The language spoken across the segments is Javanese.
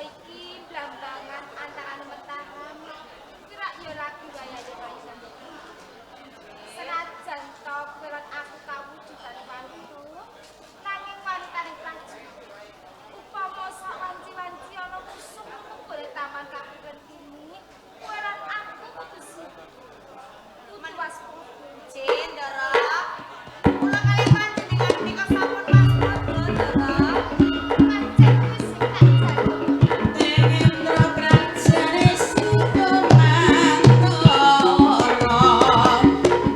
iki blambangan antara Mataram kira yo lagu gayane Kaisan. Senajan to kira aku kawujudan wanita, nanging wanitane prajurit. Upama sak wanci-wanci ana musuh boleh taman kapuren kini, kueran aku kudu siap. Kudu waspada. Cendera. Kula kalian panjenengan menika sampun waspada, Ndara. Pancen wis tak jago. Tengendra krajane Sidomantara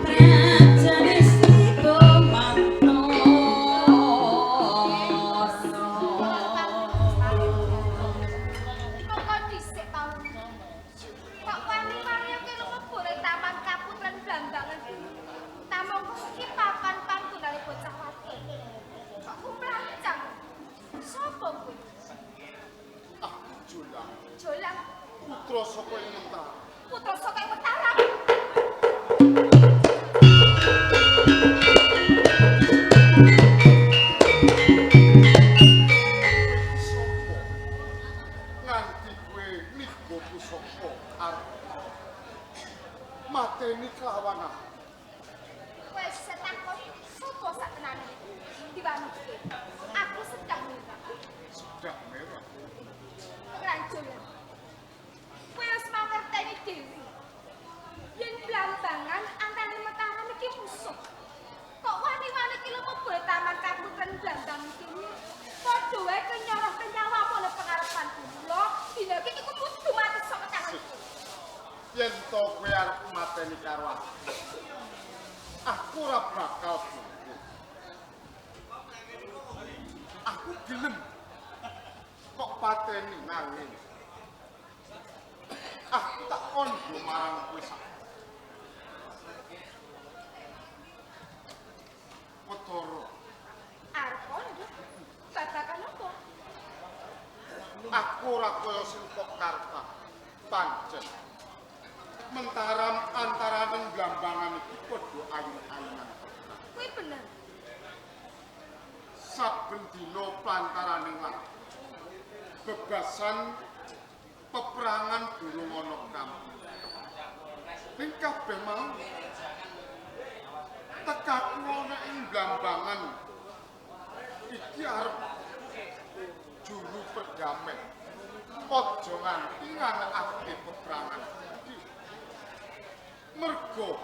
krajane Kok dhisik ta. Kok wani-wani iki lumebur taman kapuren blambangan iki. Tamung iki papan panggonane bocah wadon. Kok kumlancang. Sopo kuwi? Ah, Julang. Jolang Putra saka Entar. putra saka Mataram. Sopo? Nganti kowe niga pusaka arep mateni kelawan aku. Wes setakon sopo sak tenane. Diwangi. Aku sedang minta. Sudah merah. Rancul. Kowe wis mangerteni dhewe. Yen blambangan antara Mataram iki musuh. Kok wani-wani iki lumebur taman kapuren blambangan iki. Padha wae kenyoroh kenyawa apa nek pengarepan kula, dina iki kudu mati saka tangan. Yen to kowe arep mateni karo aku ora bakal bunuh. Aku gelem kok pateni nanging aku tak kondo marang kowe sak. Potoro, Arep lho. Babakan apa? aku ora kaya Silpakarta. Pancen Mataram antaraning blambangan iki padha ayun-ayunan. Kuwi bener. Saben dina plantaraning lan bebasan peperangan durung ana kampung. Ning kabeh mau tekaku ana ing blambangan iki arep juru perdamaian. Aja nganti nganakake peperangan iki. Mergo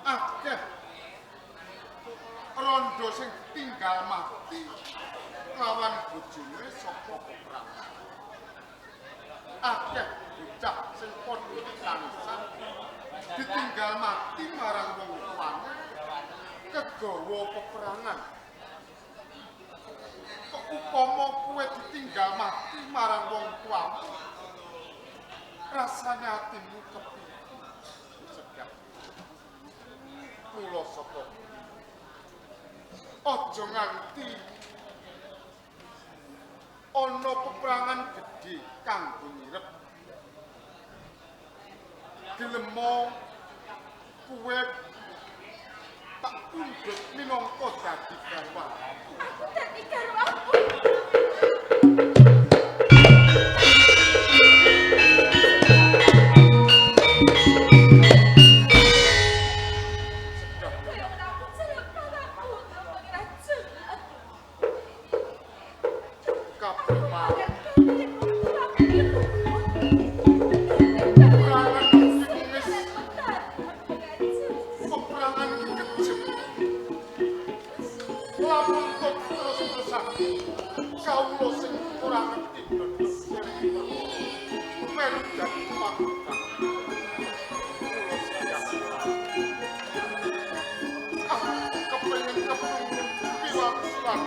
akeh rondo sing tinggal mati lawan bojone saka peperangan. Akeh bocah sing padha tangisan ditinggal mati marang wong tuane kegawa peperangan. Kok upama kowe ditinggal mati marang wong tuamu, rasane atimu kepiye? Sedap. Kula sapa? Aja nganti ana peperangan gedhe kanggo nyirep. Gelemo kowe tak tunduk minangka dadi garwan. Aku dadi garwamu. Sedap. Kaya ora percaya padaku, Nggih Rasul. Kabeh mau peperangan iki kejem. Lamun kok terus-terusan kawula sing ora ngerti Indonesia melu dadi panggonan. Kula siap. Kepengin keprungun piwat-piwat.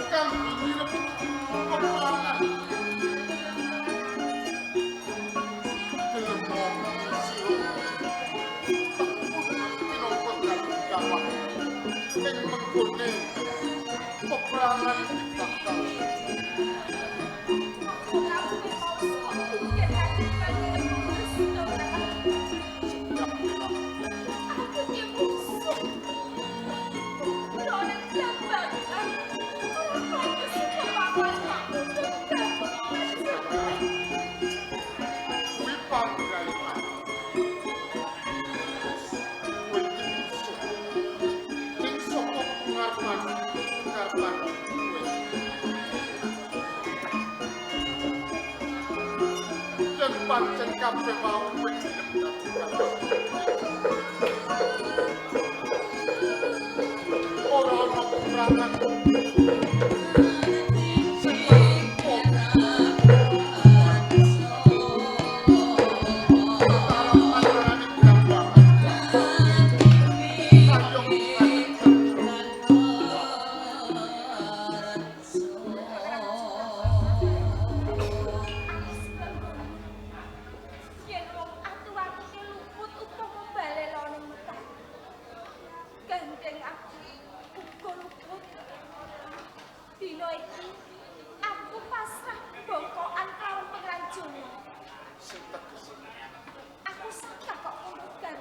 Kanggo nyirep peperangan. Gelem sira minangka dadi garwan ing menggone peperangan iki bakal sedap. Aku karpan kowe. Yen pancen kabeh mau kowe gelem dadi karpan. Ora ana kekurangan. Yen wong atu-atu ki luput upama balelone metu. Gandeng aku uga luput. Dina iki aku pasrah bongkokan karo penganjone. Sing teges Aku sakit kok pungkukan.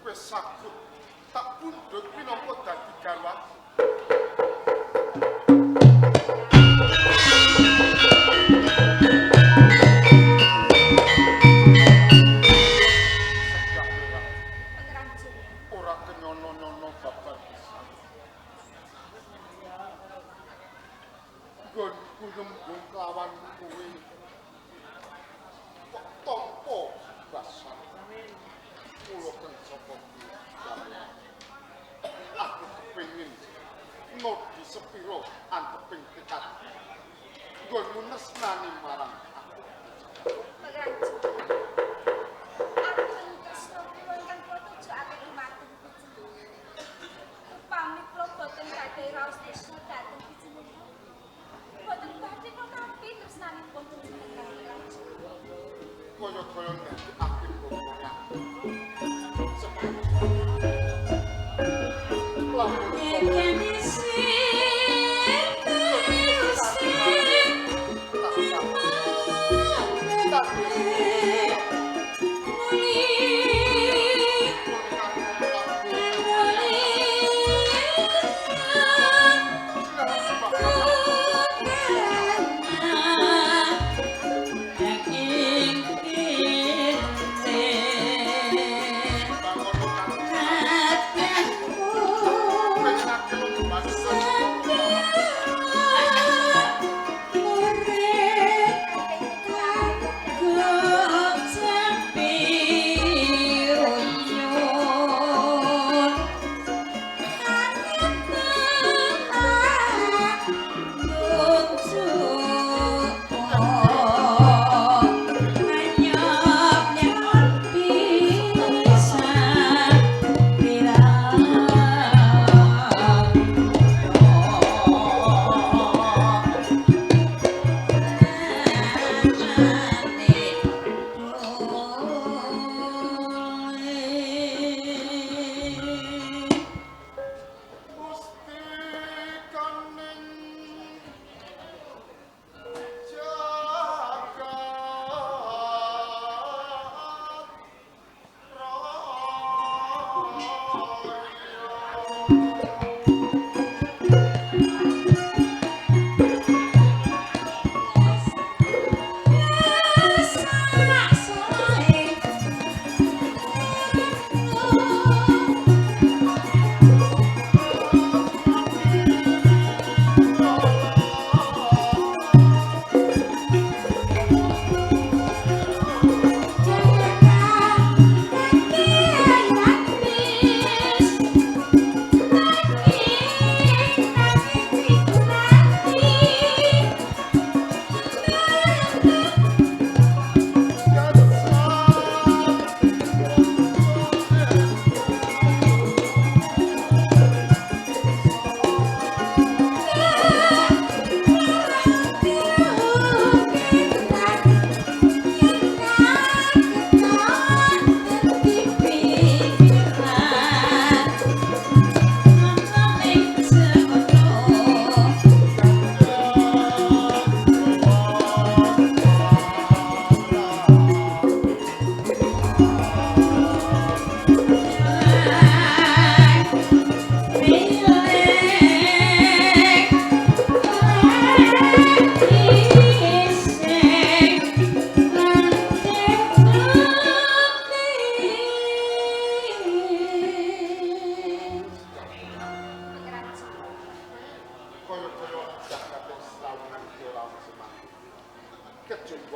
kowe sakut tak pundhut minangka dadi garwaku. Sejak ora Penganjone. ora kenyono-nyono babar pisan. Nggonku nembung kelawan kowe. Kok tampa basah. Kula kang sapa kuwi. Aku kepengin ngodi sepiro anteping tekad. Nggonmu nesnani marang aku. Penganjone. Aku tresno kula ingkang kula tujokake dumateng Gusti. Upami kula boten badhe raos tresno dhateng Gusti. Boten badhe kula nampi tresnanipun panjenengan Penganjone. Kaya-kaya dadi akhir bokongan.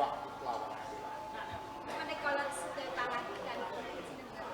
waktu lawan. Menika lan sedaya pangandikan jenengan.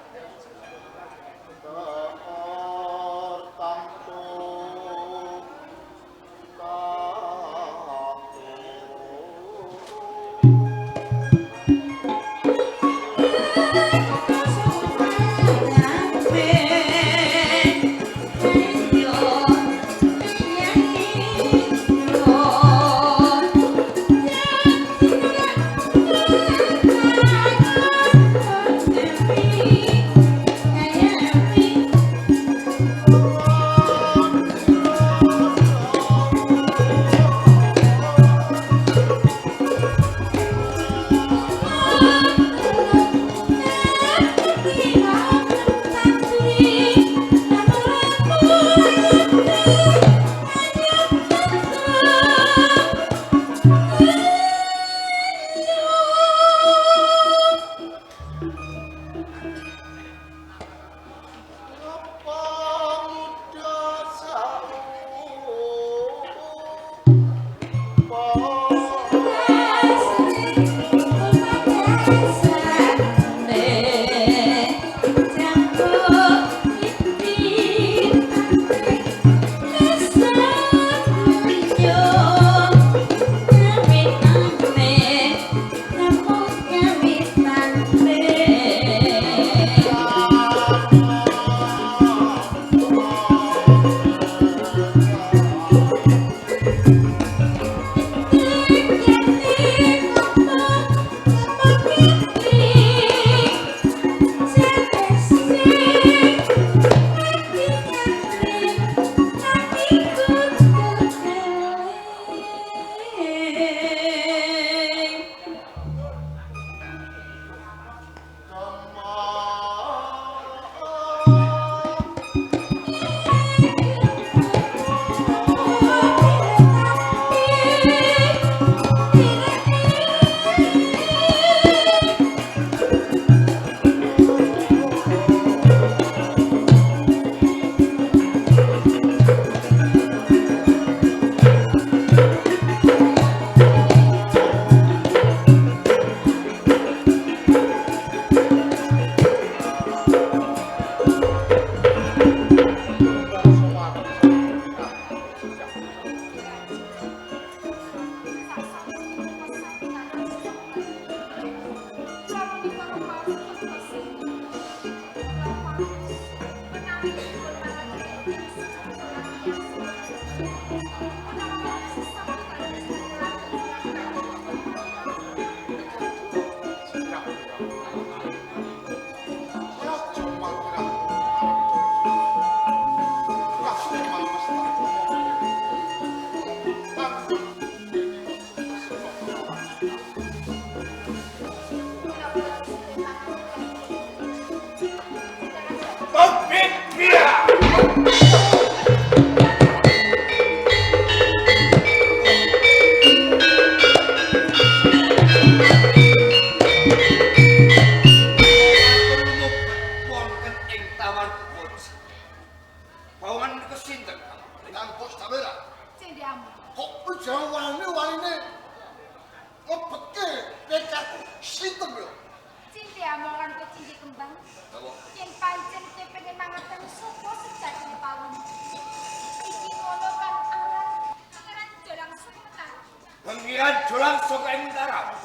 Pengiran jolang saka ing darah.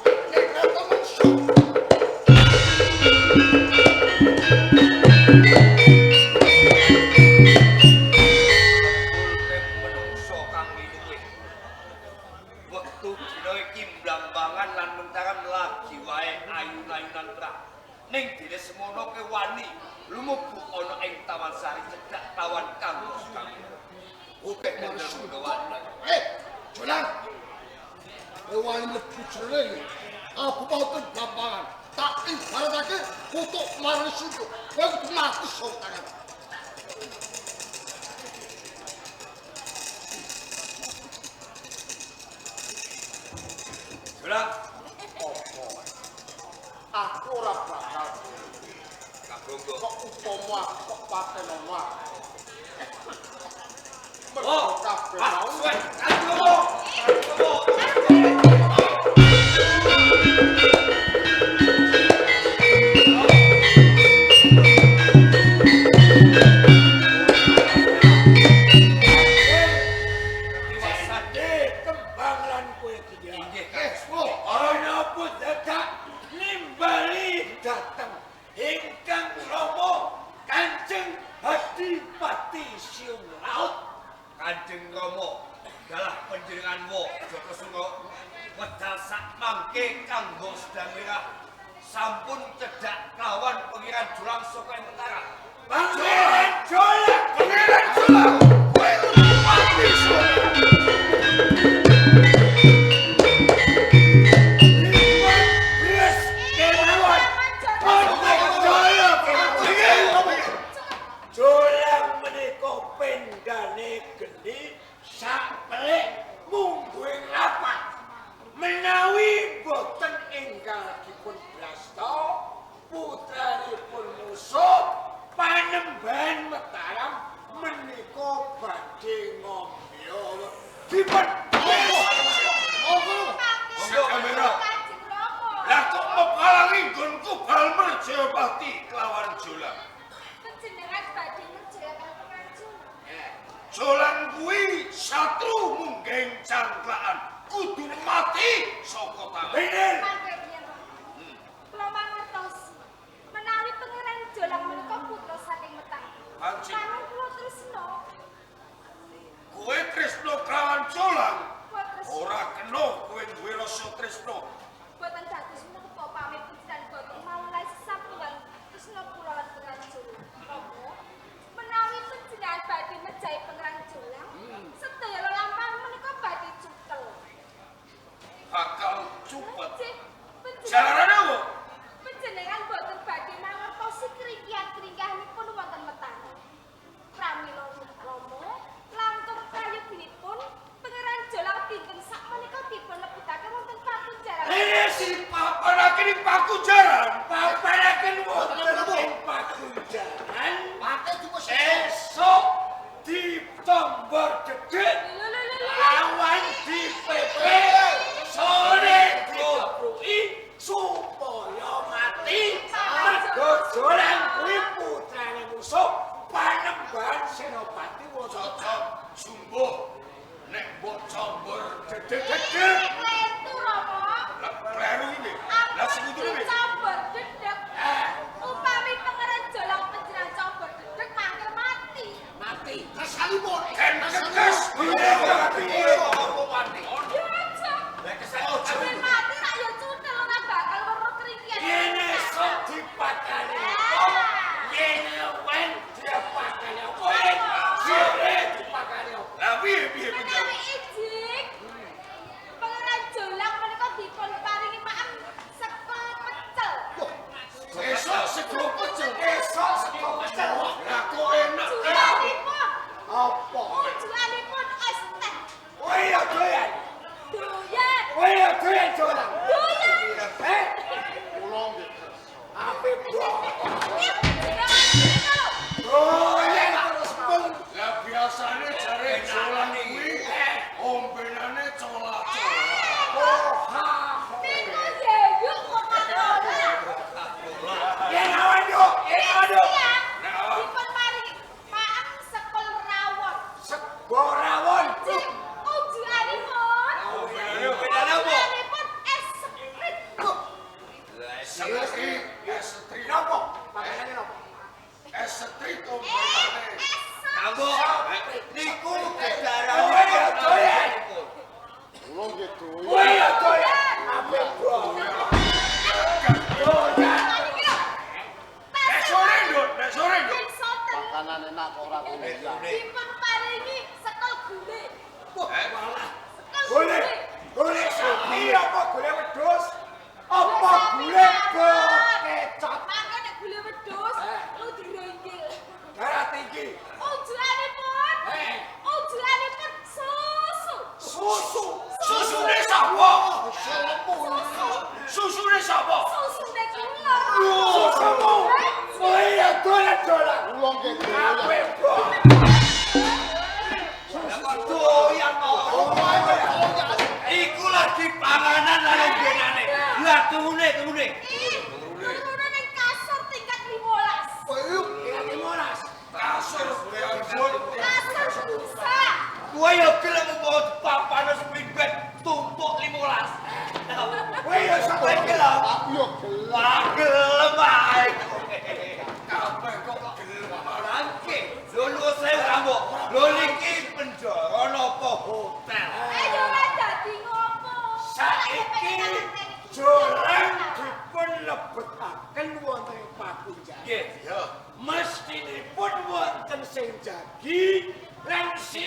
Menungso kang minuwe. Wektu dina iki mblambangan lan mentaran lagi wae ayun-ayunan terang. Ning dene semono kewani lumubu ana ing Taman Sari cedhak tawan kanggo Kang. Oke, jolang. Wani mlebu jroning aku mau lapangan. Tak ibaratake kutuk marang sudut. Kowe kudu mati sok tangan. Jolang, Opo? Aku ora bakal Kagongo. kok upama kok paten omah. Oh, kabeh ah, mau suwe, Kagongo. Kagongo. Kanjeng Rama dalah panjenengan wo Joko Suro wedal sak mangke kanggo sedang merah sampun cedak kawan pengiran Julang saka ing Utara. Panjenengan Julang, pengiran Julang. Kowe mati Julang. Julang menika pendane geni sak pelik mungguing rapat menawi boten enggal dipun blasta putranipun musuh Panembahan Mataram menika badhe ngombe dipun Monggo kamera. Lah kok mepalangi nggonku bal Merjapati kelawan Julang. Panjenengan badhe menjelakan pengajuan. Julang kuwi satru mungging cangklaan kudu mati saka tangan. Bener. Kula mangertosi menawi pangeran Jolang menika putra saking Metang. Anjing. Kangge kula tresna. Kowe tresno kelawan Julang. Kula tresna. Ora kena kowe duwe rasa tresno. Boten dados menapa pamit panjenengan boten mawalai sesambungan tresna kula lan pangeran Jolang. Apa? Menawi panjenengan badhe mejahi pangeran Jolang, sedaya lelampahan menika badhe cukel. Bakal cupet. Panjenengan Jarane wo. Panjenengan boten badhe mangertosi keringkihan-keringkihanipun wonten Metang. Pramila Rama langkung prayogipun pangeran Jolang dinten sakmenika dipun lebetaken wonten pakunjaran. Ini si papanaken ing pakunjaran. papanaken wonten ing pakunjaran Pakai cuma esuk ditombor dedek awan dipepe sore dikepruki supaya mati mergo Jolang kuwi putrane musuh Panembahan Senopati Wonosobo Jumbo nek mbok combor dedek-dedek Lentu Rama. lah kleru iki. Lah sing kudu iki. Campur dedek. Upami pangeran Jolang panjenengan campur dedek mangke mati. mati Kesalipun. Ken ketes. Apa mati? Ya aja. Nek kesel Ben mati rak ya cutel ora bakal weruh keringkihan. Yene sok dipakani yene wen dipakani wen sore dipakani Lah piye Menawi ijik, pangeran Jolang menika dipun paringi maem sekol pecel. Esok sego pecel. esok sego pecel Lah kok enak. Jualanipun, apa jualanipun es teh. kowe ya doyan Doyan, kowe ya doyan Jolang doyan. Pulang gitu. ape bro Ih, jenengan doyan terus pun Lah biasane jare Jolang kuwi ombenane colak-colak. niku yeyuk kok ora. yen awan yo Iya, dipun paringi maem sekol rawon. sego rawon Cik, ujuanipun. Ombenane apa? Ujuanipun es sprit. Lah setri, ya setri. napa pakanane napa Es setri Es ombenane. sop. Kanggo niku kowe ya kedarane doyan Pulang gitu. kowe ya doyan ape bro doyan Nek sore nduk, nek sore nduk. Yen soten Makanan enak kok ora kuliah. dipun paringi sekol gulai. Golek, golek sapi apa golek wedhus? Apa golek kecap? Mangke nek gulai wedhus lu direnggil. Darah tinggi. Ujuanipun. Ujuanipun susu. Susu. Susune sapa? Susu. Susune sapa? Susu nek kula. Susumu. Kowe ya dolan-dolan. Pulang gitu. Ape bro? Doyan iku lagi panganan lan ombenane. Lah turune. Turune ning kasur tingkat 15. Tingkat 15. Kasur beambon. Kasur busa. Kowe yo gelem mau papanes primbet tumpuk 15. Kowe ya Kowe sampe gelem. Aku yo gelap. Wah, gelem ae. Kabeh kok gelem. Rangke. Lho sewu rambok. Lho niki penjara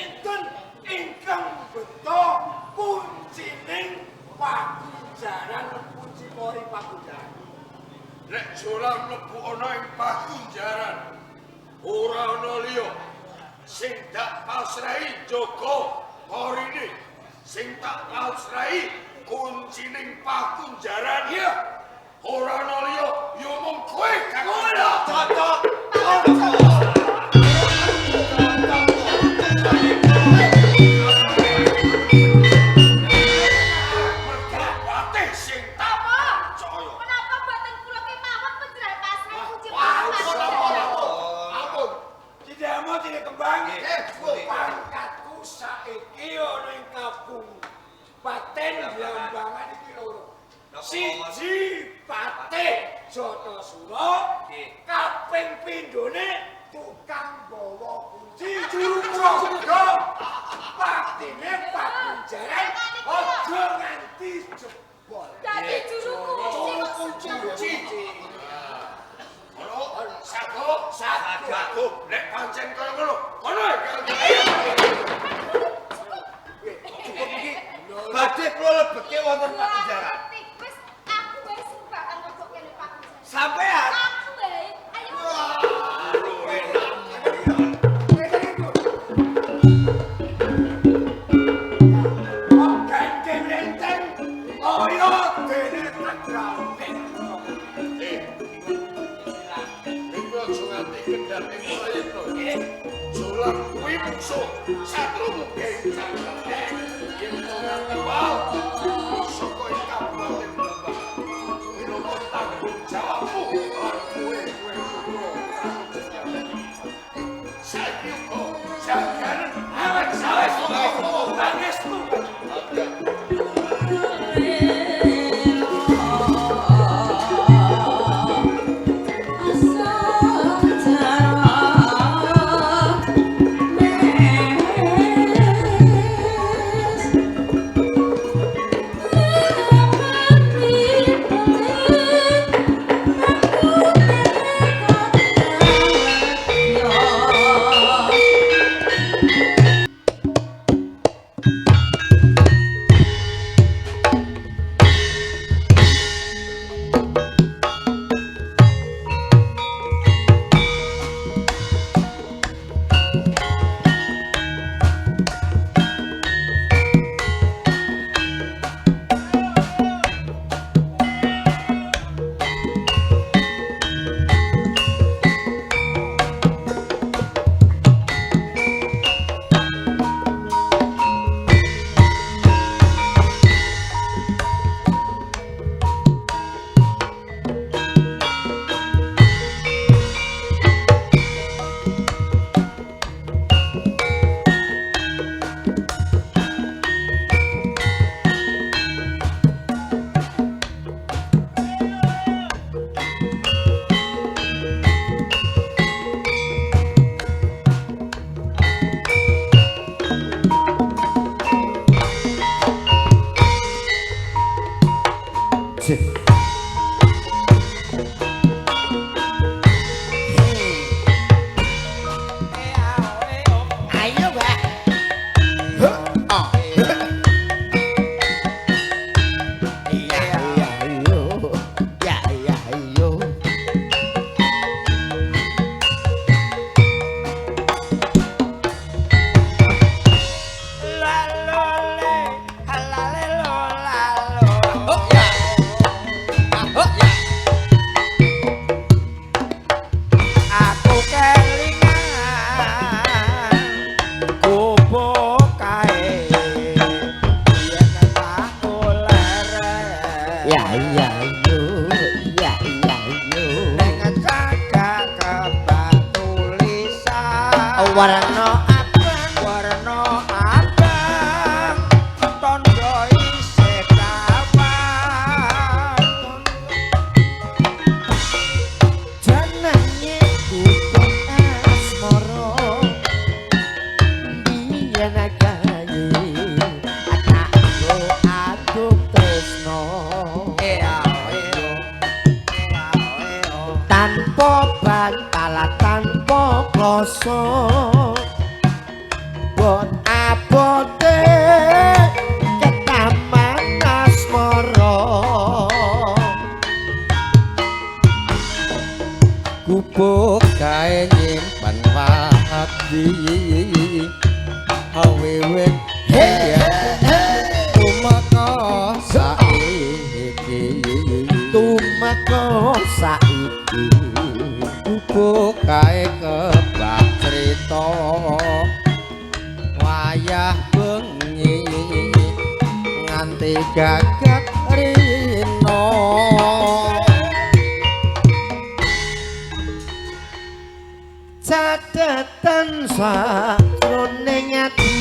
sinten ingkang beto kuncining pagunjaran kunci mori pagunjaran. Nek jolang mlebu ana ing pagunjaran ora ana liya sing dak pasrahi jaga korine sing tak pasrahi kuncining pagunjaran ya ora ana liya ya mung kowe kang ora cocok. Kenapa batin kula ki mawon penjelasan pasrah kunci Ampun. Tidak mau tidak kembang. boleh. Pangkatku saiki ana ing Kabupaten Blambangan iki loro. Siji Patih Jatasura, kaping pindhone tukang bawa kunci juru praga. Paktine pagunjaran aja nganti jebol. Dadi juru kunci. Kunci. Ono sagok nek pancen kaya ngono kono Cukup iki. Badhe kula lebetke wonten pagunjaran. Wis aku wae sumbangan kok kene Pak. Sampean Aku wae. Ayo. Gandeng renteng, kaya dene tagrawe. Minggu aja nganti kendhane proyekno. Jolang kuwi musuh satru gencang. Yen nganti wae saka ing Kabupaten Blambangan. Minangka tanggung jawabmu lan kowe saiki kok jangan awak sawes kok pangestu. Warna abang tondo isih kawan jenenge Gugum Asmara biyen gawe anakku aduk tresno tanpa bantalan tanpa kloso abote ketaman asmara gubuk gawe nyimpen wadi awewe tumeka saiki gubuk gawe kebak crita wayah bengi nganti gagat rino catatan sakroning ati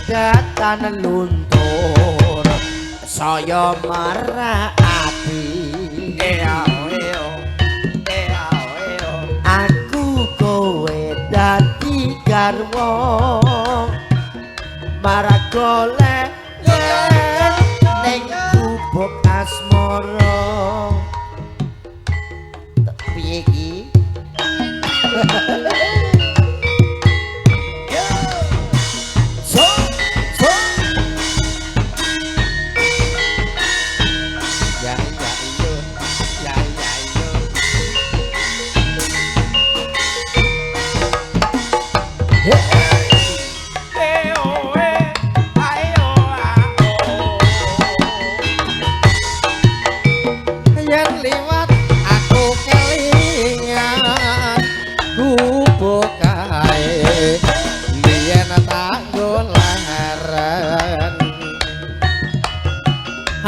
datan luntur saya marati aku kowe dadi garwa marang golek ning gubuk asmara piye iki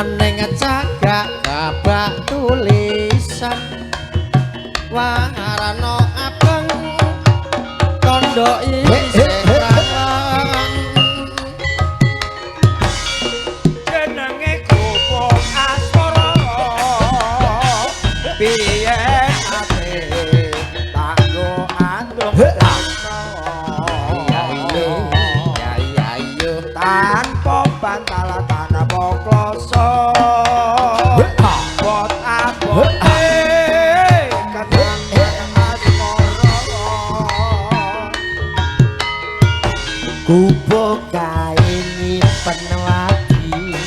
Neng cagak kabak tulisan warna abang tondo isih rawan jenenge gubuk asmara piye ate tanggo andung iya tanpa bantal tanpa kloso bot abote kadang gubuk kae nyimpen wadi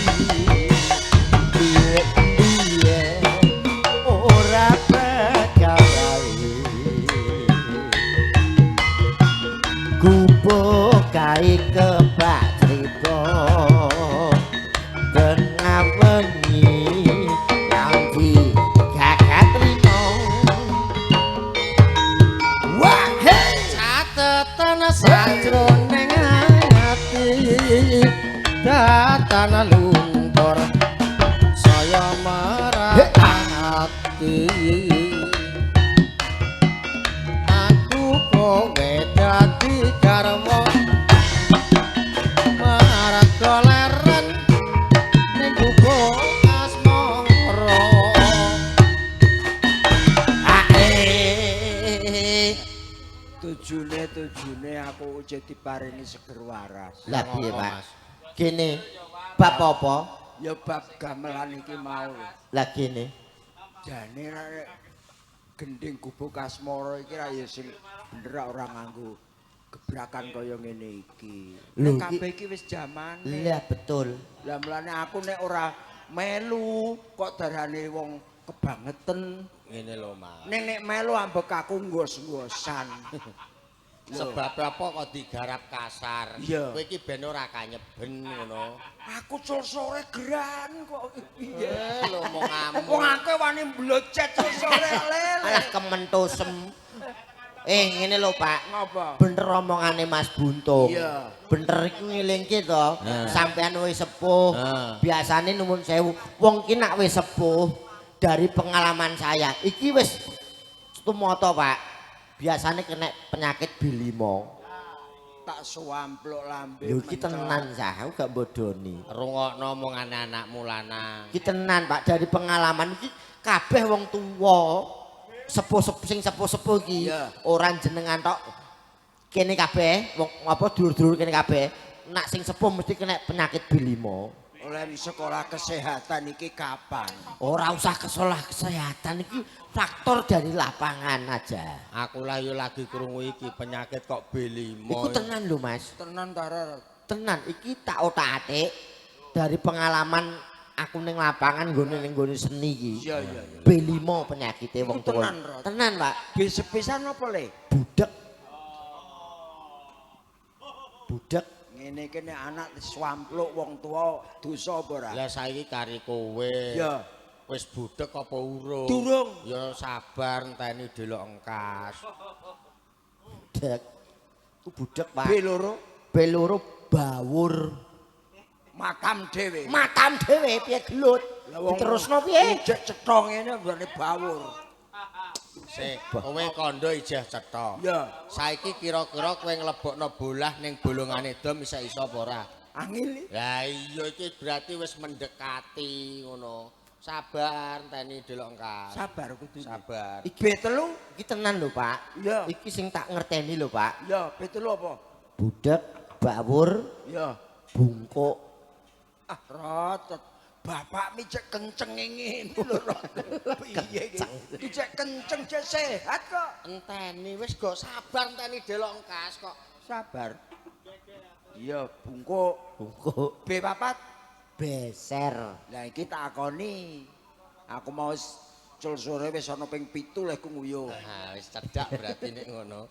piye ora pegawe gubuk kae kebak crita tengah wengi nganti gagat rino wah hey catetan sajroning ati datan luntur saya merati aku kowe dadi garwa marang goleren ning gubuk asmara tujune aku uje diparingi seger waras lah piye Pak kene bab apa ya bab gamelan iki mau lah kene jane nek gending gubuk asmara iki ra ya sing bener ora nganggo gebrakan kaya ngene iki lho kabeh iki wis jaman iya betul lah mulane aku nek ora melu kok darane wong kebangeten ngene lho Mas nek melu ambek aku ngos-ngosan sebab apa kok digarap kasar kowe iki ben ora kanyeben ngono aku sore geran kok iya lho mong amu wong aku wani mblocet sore lele alah kementusem ngene lho Pak ngapa bener omongane Mas Buntung iya bener iku ngelingke to sampean wis sepuh biasane nuwun sewu wong ki nek wis sepuh dari pengalaman saya iki wis tumata Pak biasanya kena penyakit bilimo tak suamplok lambe lho iki tenan sah aku gak bodoni rungokno omongane anakmu Lana iki tenan Pak dari pengalaman iki kabeh wong tuwa sepuh-sepuh sing sepuh-sepuh iki ora jenengan tok kene kabeh wong apa dulur-dulur kene kabeh nak sing sepuh mesti kena penyakit bilimo Oleh sekolah kesehatan iki kapan? Ora usah kesolah kesehatan iki faktor dari lapangan aja. Aku lah yo lagi krungu iki penyakit kok B5. Iku tenan lho Mas. Tenan tarar. Tenan iki tak otak-atik dari pengalaman aku ning lapangan nggone seni iki. Iya iya. B5 penyakite wong tuwa. Tenan, Rod. Tenan, Pak. Bis-bisan apa le? Budek. Budek. Ngene iki nek anak swampluk wong tuwa dosa apa ora? Lah saiki kari kowe. Iya. Wis budek apa urung? Durung. Ya sabar enteni delok engkas. Budek. Ku budek, Pak. B2 bawur. makam dhewe. Makam dhewe piye gelut? Diterusno piye? Ijek cetha ngene berarti bawur. Sik, kowe kandha ijeh cetha. Ya. Saiki kira-kira kowe nglebokno bolah ning bolongane dom iso apa ora? Angil. Lah iya iki berarti wis mendekati ngono. Sabar enteni delok engkas. Sabar kudu. Sabar. B3 Iki tenan lho, Pak. Iya. Iki sing tak ngerteni lho, Pak. ya B3 apa? Budek, bawur, Ya. bungkuk. Ah, Rot, bapak mi cek kenceng ngene lho, Rot. Piye iki? Dicek kenceng cek sehat kok. Enteni wis go sabar enteni delok engkas kok. Sabar. Iya, bungkuk. Bungkuk. B4. Beser. Lah iki tak akoni. Aku mau cul sore wis ana ping 7 leh ku nguyuh. Nah, wis cedak berarti nek ngono.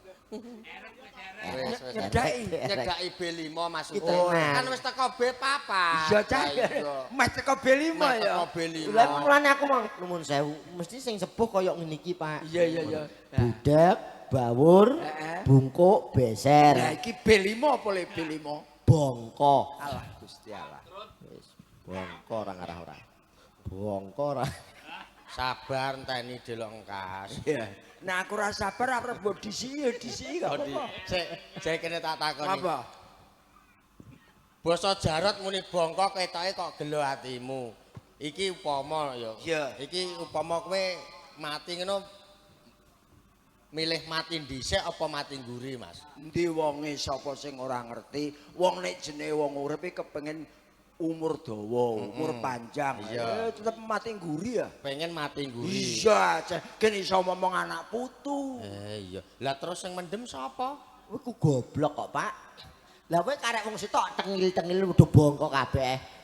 Wis nyedaki B5 maksudku. Kan wis teko B4. Iya, Cak. Mas teko B5 ya. Teko B5. Lah mulane aku mau nuwun sewu, mesti sing sepuh kaya ngene iki, Pak. Iya, iya, iya. Budek, bawur, bungkuk, beser. Lah iki B5 apa le B5? Bongko. Alah Gusti Allah. Wis, bongko ora ngarah ora. Bongko ora. Sabar enteni delok engkas. Iya. Nah aku ora sabar arep mbok disiki ya disiki gak apa-apa. Sik kene tak takoni. Apa? Basa Jarot muni bongko ketoke kok gelo atimu. Iki upama ya. Iya. Iki upama kowe mati ngono milih mati dhisik apa mati ngguri, Mas? Endi wonge sapa sing ora ngerti, wong nek jenenge wong urip iki kepengin umur dawa, umur panjang. Iya. Tetep mati ngguri ya. Pengen mati ngguri. Iya, kan iso ngomong anak putu. Iya. Lah terus sing mendem sapa? Kowe ku goblok kok, Pak. Lah kowe karek wong sitok tengil-tengil udah bongko kabeh.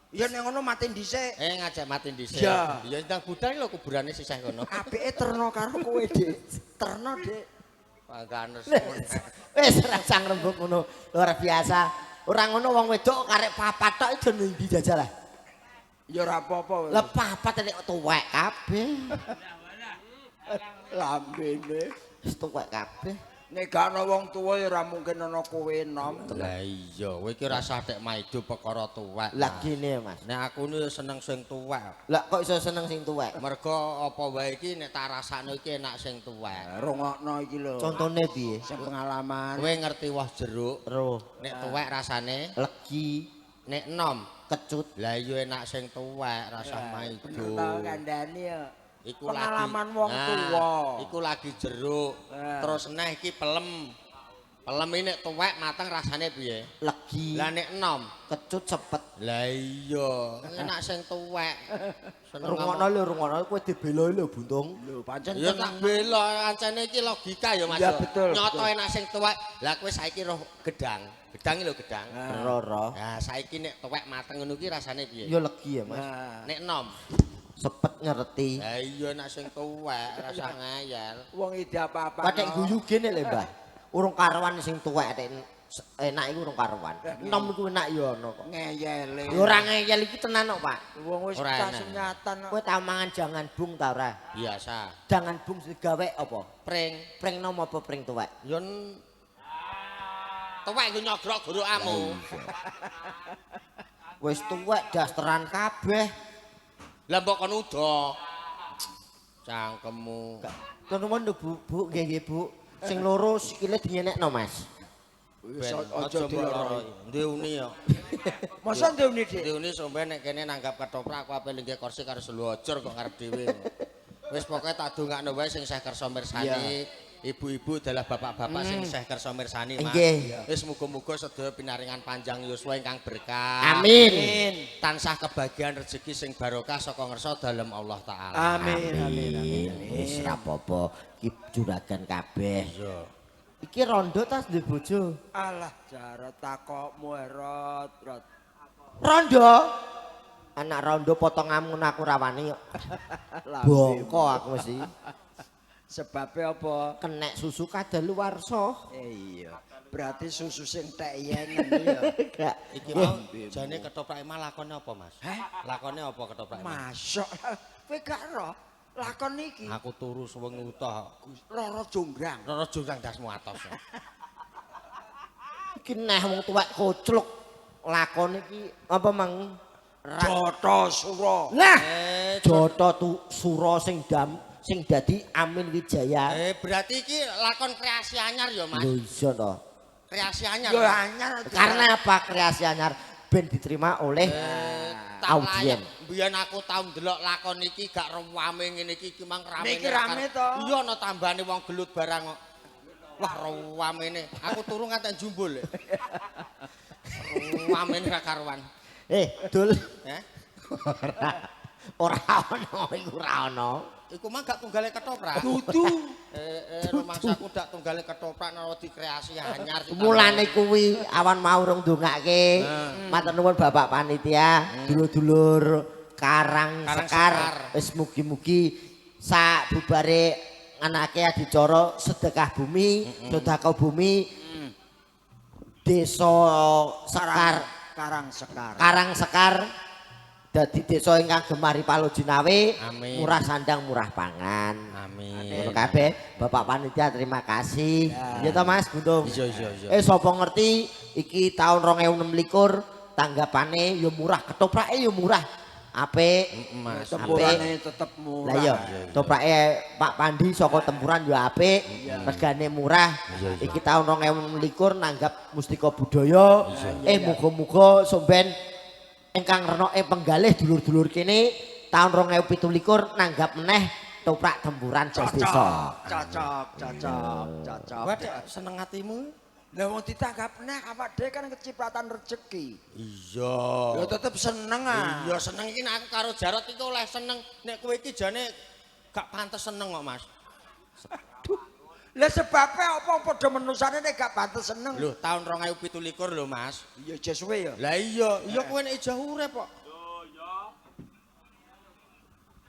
Ya nek ngono mati dhisik. Ngajak mati dhisik. Iya. Ya ndang budal lho kuburane sisih kono. Apike terno karo kowe, Dik. Terno, Dik. Pangkanes. Wis rasa ngrembug ngono luar biasa. Ora ngono wong wedok karek papat tok ijo ning ndi jajal lah. Ya ora apa-apa. Lah papat nek tuwek kabeh. Lambene. Wis tuwek kabeh. Nek gak ana wong tuwa ya ora mungkin ana kowe enom. Lah iya, kowe iki rasa tek maido perkara tuwek. Lah gini Mas. Nek aku ini seneng sing tuwek. Lah kok iso seneng sing tuwek? Mergo apa wae iki nek tak rasakno iki enak sing tuwek. Rungokno iki lho. Contone piye? Sing pengalaman. Kowe ngerti woh jeruk? Roh, Nek tuwek rasane, legi, nek enom kecut. lah iya enak sing tuwek rasa maido. Bener ta kandhane ya. Iku Pengalaman lagi, wong tuwa. Iku lagi jeruk. Terus neh iki pelem. Pelem ini nek tuwek mateng rasane piye? Legi, Lah nek enom, kecut sepet. lah iya enak sing tuwek. Seneng Rungokno lho, rungokno kowe dibeloi lho buntung. Lho pancen ya tak bela ancene iki logika ya Mas. Iya, betul, Nyoto betul. enak sing tuwek. Lah kowe saiki roh gedang. Gedang lho gedang. Roro. Nah saiki nek tuwek mateng ngono iki rasane piye? Ya legi ya Mas. Nah, Nek enom. Sepet nyereti. Lah iya enak sing tuwek rasa ngayal. wong ide apa-apa. Patek guyu gene lho, Mbah. Urung karuan sing tuwek tek enak iku urung karuan. Enom iku enak ya ana kok. Ngeyele. Ya ora ngeyel iki tenan kok, Pak. Wong wis Ora enak. kasunyatan. Kowe tau mangan jangan bung ta ora? Biasa. Jangan bung digawe apa? Pring. Pring nom apa pring tuwek? Yon tuwek iku nyogrok gorokamu. Wis tuwek dasteran kabeh. Lah mbok kon udo. Cangkemmu. Nuwun lho Bu, Bu nggih nggih Bu. Sing loro sikile dinyenekno Mas. Wis Ben aja diloroi. Ndeuni ya. Masa ndewni, Dik? Ndeuni sombe nek kene nanggap ketoprak aku ape linggih kursi karo selojor kok ngarep dhewe. Wis pokoke tak dongakno wae sing saya kersa mirsani ibu-ibu adalah bapak-bapak sing isih kersa mirsani Mas. Nggih. Wis muga-muga sedaya pinaringan panjang yuswa ingkang berkah. Amin. Tansah kebahagiaan rezeki sing barokah saka ngersa dalem Allah taala. Amin. Wis ra apa-apa, iki juragan kabeh. Iki rondo tas duwe bojo. Alah jare takokmu Rot. Rondo. Anak rondo potonganmu aku rawani kok. Bongko aku mesti. Sebabnya apa? Kenek susu kadaluwarsa. Iya. Berarti susu sing tek yengen ya. Gak. Iki mau jane ketoprake mah lakone apa Mas? Lakone apa ketoprake? Masuk. Kowe gak ro lakon iki. Aku turu suwengi utah. Roro jonggrang. Roro jonggrang dasmu atos. Iki neh wong tuwek kocluk. Lakon iki apa mang? Jata Sura. Nah, Jata Sura sing dadi Amin Wijaya. Berarti iki lakon kreasi anyar ya, Mas? Lho iya to. Kreasi anyar. Yo anyar. Karena apa kreasi anyar ben diterima oleh audien. Biyen aku tau ndelok lakon iki gak rame ngene iki mang rame. Niki rame to. Iya ana tambane wong gelut barang kok. Wah ramene. Aku turu ngantek jumbul. Ramene ra karuan. Dul. Ora ono iku ora ono. Iku mah gak tunggale ketoprak. Dudu. Rumahsaku dak tunggale ketoprak nang dikreasi anyar. Mulane kuwi awan mau rung ndongake. Matur nuwun Bapak Panitia, dulur-dulur Karang Sekar. Wis mugi-mugi sak bubare anake adicara sedekah bumi, sedekah bumi. Desa Sekar Karang Sekar dadi desa ingkang gemari palojinawe, murah sandang murah pangan. Amin. Ngono kabeh Bapak Panitia terima kasih. Ya to Mas Guntung. Iya. Sapa ngerti iki tahun 2026 tanggapane ya murah, ketoprake ya murah. Apik, Mas. Temurane tetep murah. Lah iya, toprake Pak Pandi saka Tempuran ya apik, regane murah. Iki tahun 2026 nanggap Mustika Budaya. Muga-muga somben ingkang renoke penggalih dulur-dulur kene tahun 2017 nanggap meneh toprak Tempuran Desa. Cocok. Waduh seneng atimu. Lah wong ditanggap neh awak dhewe kan kecipratan rezeki. Iya. Ya tetep seneng ah. Iya seneng iki aku karo Jarot iki oleh seneng. Nek kowe iki jane gak pantes seneng kok Mas. Lah sebabnya apa padha menusane nek gak pantes seneng. Lho tahun 2017 lho Mas. Iya jesuwe ya. Lah iya kowe nek ijah urip kok. Iya.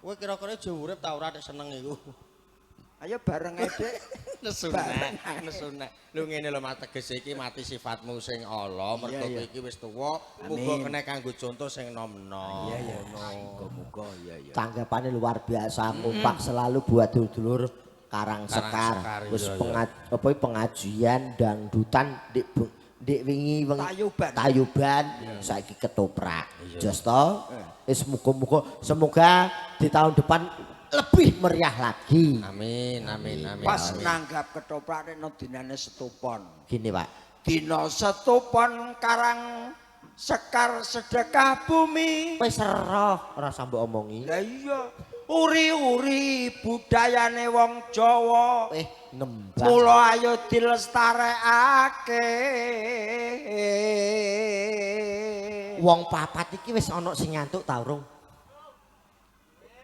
Kowe kira-kira ijah urip ta ora nek seneng iku. Ayo bareng ae Dik. Nesunek. Lho ngene lho Mas tegese iki mati sifatmu sing ala, mergo kowe iki wis tuwa, muga kena kanggo contoh sing nom-nom. Iya muga-muga iya. Tanggapane luar biasa, kompak selalu buat dulur-dulur Karang Sekar. Wis pengajian dangdutan dik wingi Tayuban saiki ketoprak. Jos to. Wis muga-muga semoga di tahun depan lebih meriah lagi. Amin. Pas nanggap ketoprak nek dinane setupon. Gini Pak. Dina setupon Karang Sekar sedekah bumi. Wis roh ora sambok omongi. Lah iya. Uri-uri budayane wong Jawa. Nembang. Mula ayo dilestarekake. Wong papat iki wis ana sing ngantuk ta urung?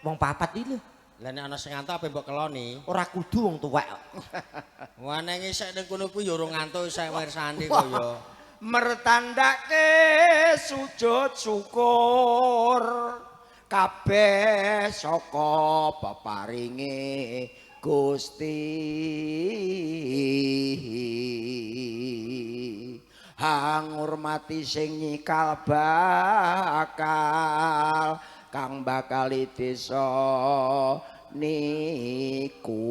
Wong papat iki lho. Lah nek ana sing ngantuk ape mbok keloni? Ora kudu wong tuwek. Wah nek isih ning kono kuwi ya urung ngantuk isih mirsani kok ya. Mertandake sujud syukur kabeh saka peparinge Gusti. Hang ngurmati sing nyikal bakal kang bakal desa niku.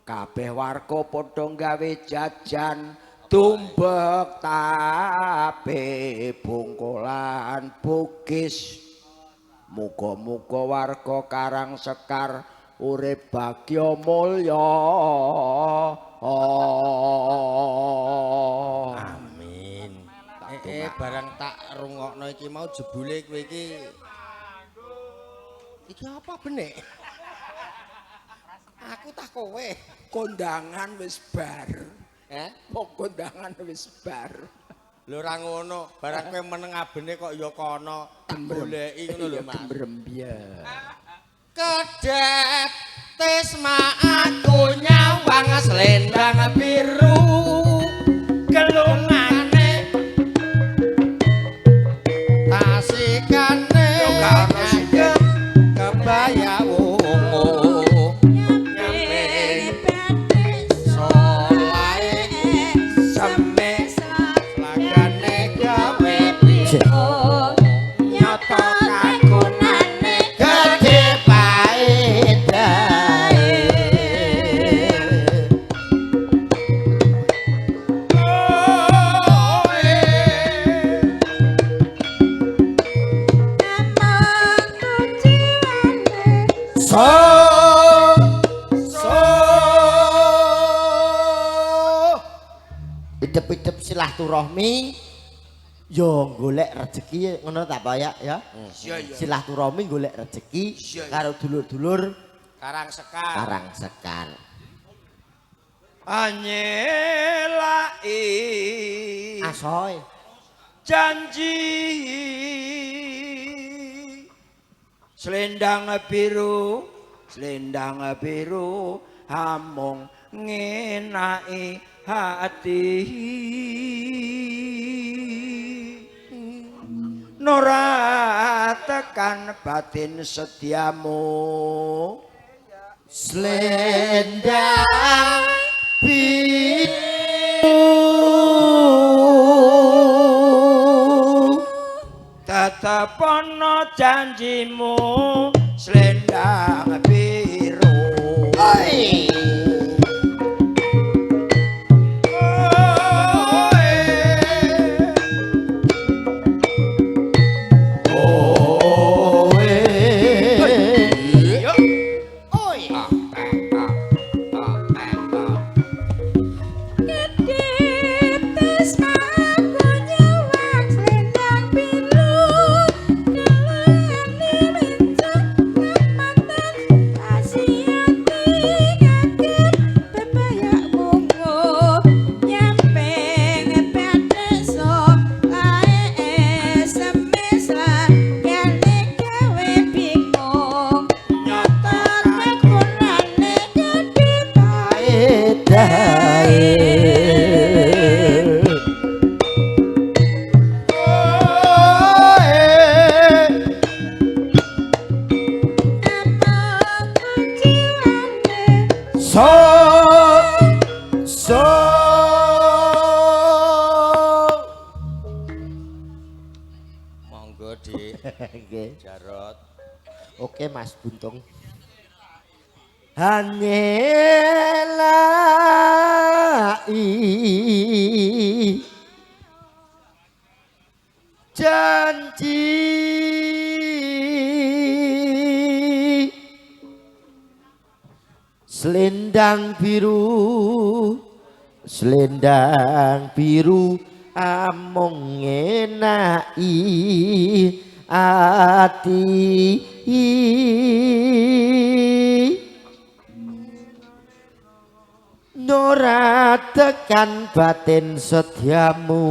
Kabeh warga padha gawe jajan tumbek tape bungkulan bugis. Muga-muga warga Karang Sekar urip bagya mulya. Amin. Barang tak rungokno iki mau jebule kowe iki apa benek? Aku tak kowe. Kondangan wis bar. Kok kondangan wis bar. Lho ora ngono, barang kowe meneng abene kok ya kono goleki ngono lho Mas. Tembrembya. Kedep tisma aku nyawang selendang biru gelungane tasikane kebaya wungu nyampe solae semes lagane gawe piso nyoto kagunane gede paedae Idep-idep silaturahmi yo golek rezeki ngono tak Pak ya. Silaturahmi golek rezeki karo dulur-dulur Karang Sekar. Karang Sekar. Anyelai Asoy. janji selendang biru hamung ngenai hati Nora tekan batin setiamu Selendang biru tetep ana janjimu selendang biru Oi. Monggo Dik. Nggih. Jarot. Oke Mas Buntung. Hanyelai janji selendang biru amung ngenai ati Nora tekan batin setiamu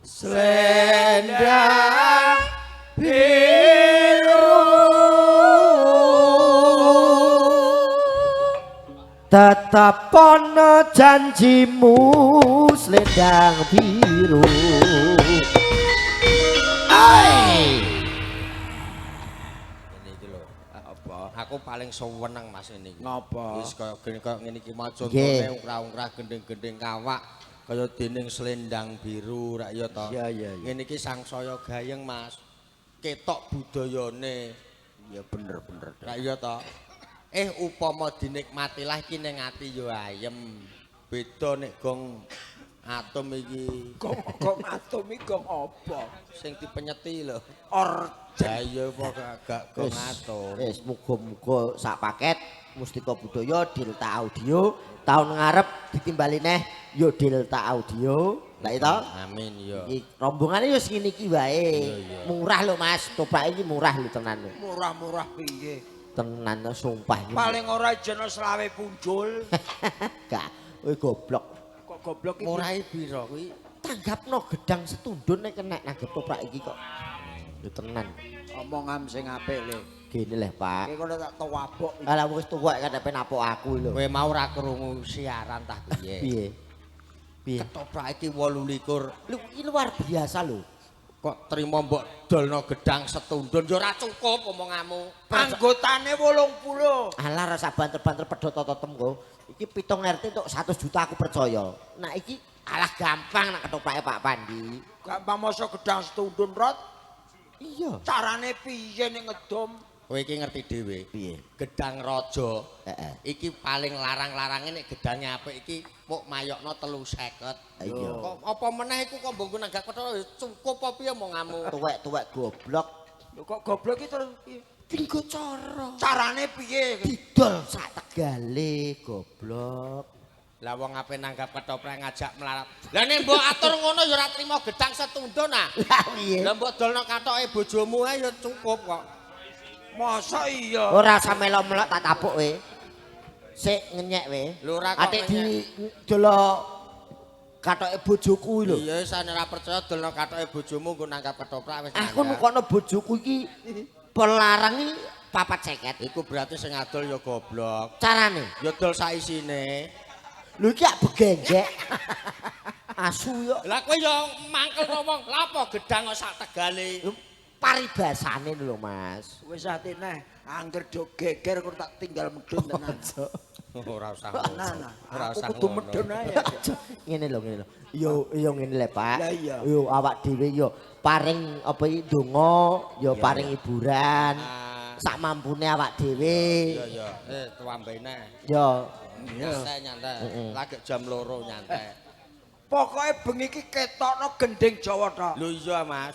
selendang biru tetap ana janjimu selendang biru Ini iki lho. Apa? Aku paling seneng Mas ini. Ngapa? Wis kaya ngene iki mau contone ungkrah-ungkrah gendeng-gendeng kawak kaya dening selendang biru rak ya to. Iya. Ngene iki sangsaya gayeng Mas. Ketok budayane. Ya bener. Rak ya to. Upama dinikmatilah iki ning ati ya ayem. Beda nek gong atom iki. Gong atom iki gong apa? Sing dipenyeti lho. Orjen. Ya apa gak gong atom. Wis muga-muga sak paket Mustika Budaya Delta Audio tahun ngarep ditimbali neh yo Delta Audio. Lah itu. Amin ya. Iki rombongane yo ngene iki wae. Murah lho Mas, cobake iki murah lho tenan lho. Murah-murah piye? Tenan sumpah. Paling ora jeno selawe punjul. Gak, kowe goblok. Kok goblok iki? Murahe pira kuwi? Tanggapno gedang setundun nek kena nanggep toprak iki kok. Yo tenan. Omongam sing apik le. Gini leh, Pak. Iki kono tak tewabok. Alah wis tuwek kadepe napuk aku lho. Kowe mau ora krungu siaran tah piye? Piye? Piye? Ketoprak iki 28. Lho, iki luar biasa lho. Kok trimo mbok dolno gedang setundun yo ora cukup omonganmu. Anggotane 80. Alah rasa banter-banter pedhot totem kok. Iki 7 RT untuk 100 juta aku percaya. Nah iki alah gampang nak ketoprake Pak Pandi. Gampang masa gedang setundun rot. Iya. Carane piye nek ngedom? Kowe iki ngerti dhewe. Piye? Gedang raja. Heeh. Iki paling larang-larange nek gedange apik iki muk mayokno 350. Iya. Kok apa meneh iku kok mbok nanggap kethok cukup apa piye omonganmu? Tuwek-tuwek goblok. Lho kok goblok iki terus piye? Tinggo cara. Carane piye? Didol sak tegale goblok. Lah wong ape nanggap ketoprak ngajak melarat. Lah nek mbok atur ngono ya ora trimo gedang setundun ah. Lah piye? Lah mbok dolno katoke bojomu ae ya cukup kok. Masa iya? Ora usah melok-melok tak tapuk we. Sik ngenyek we. Lho ora kok Atik di delok katoke bojoku lho. Iya sane ora percaya dolno katoke bojomu nggo nanggap ketoprak wis. Aku nukono bojoku iki pelarang iki 450. Iku berarti sing adol ya goblok. Carane? Ya dol sak isine. Lho iki ak begenggek. Asu yo. Lah kowe ya mangkel ngomong, lha apa gedang kok sak tegale? Paribasane lho Mas. Wis ati neh, angger do geger kok tak tinggal medun tenan. Ora usah. Nah, Ora aku usah. kudu medun ae. Ngene lho, ngene lho. Yo ngene le, Pak. Lah iya. Yo awak dhewe yo paring apa iki donga, yo paring hiburan. Sak mampune awak dhewe. Iya. Tuambene. Yo Nyantai. Lagi jam 2 nyantai. Pokoke bengi iki ketokno gending Jawa tok. Lho iya, Mas.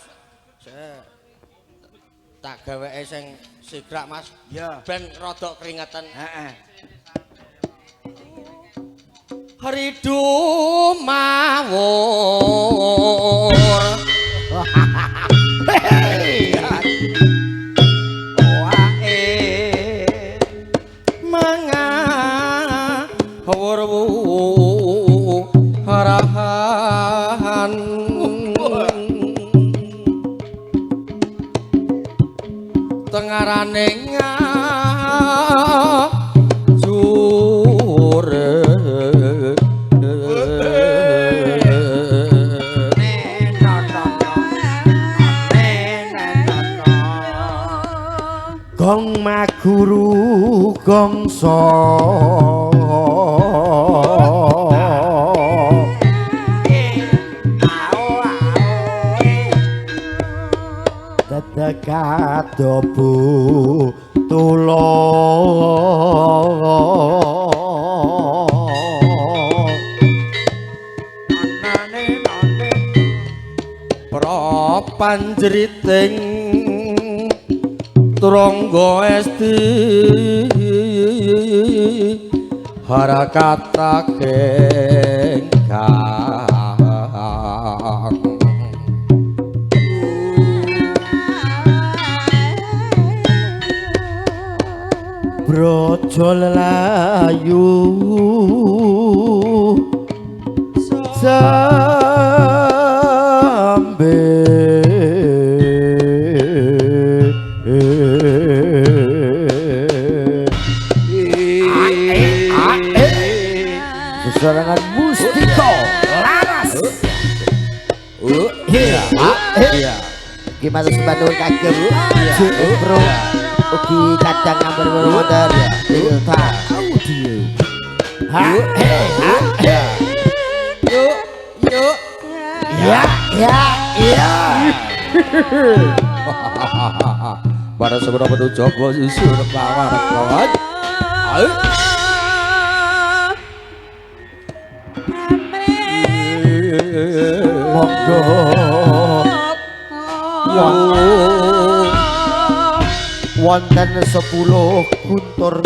Tak gaweke sing sigrak, Mas. Ya. Ben rada keringetan. Heeh. Ridu mawur. Harahan tengarane ngajure Gong maguru gongso dekat dobu tulo pra panjriting Trangga esti harakata kengkang brojol layu sambe sesarangan Mustiko Laras. Iya. Gimana sebantu kagem bro. Ugi kadang ngambil modern Delta Audio. Yuk. Ya. Pada seberapa tuh Joko susu kawan. Ayo. Monggo. Wonten 10 guntur.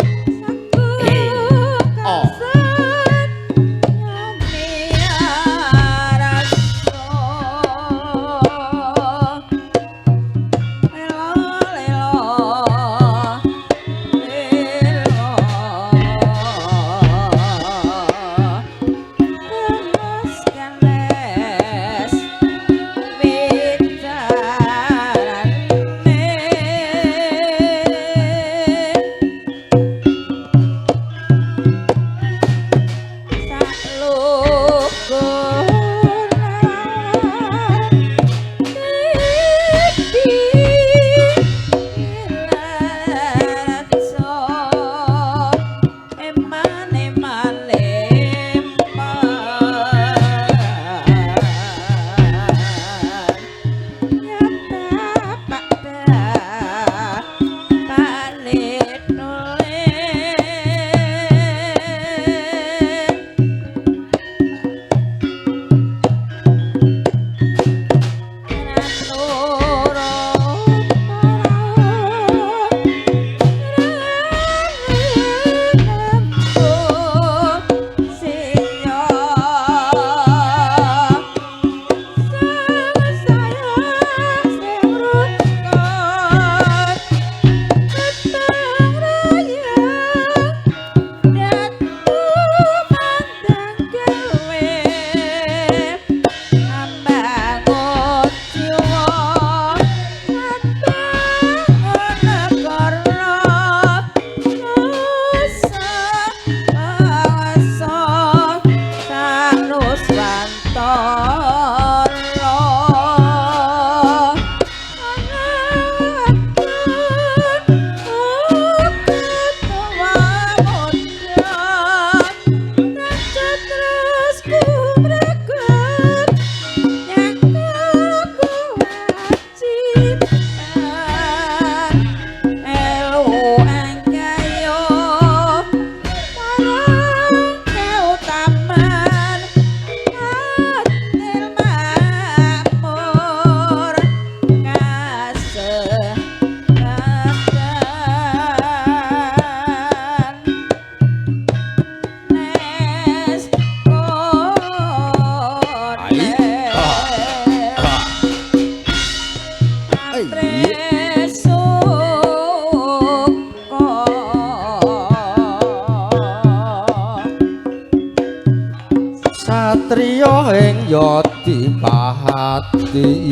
satriya ing yati pahati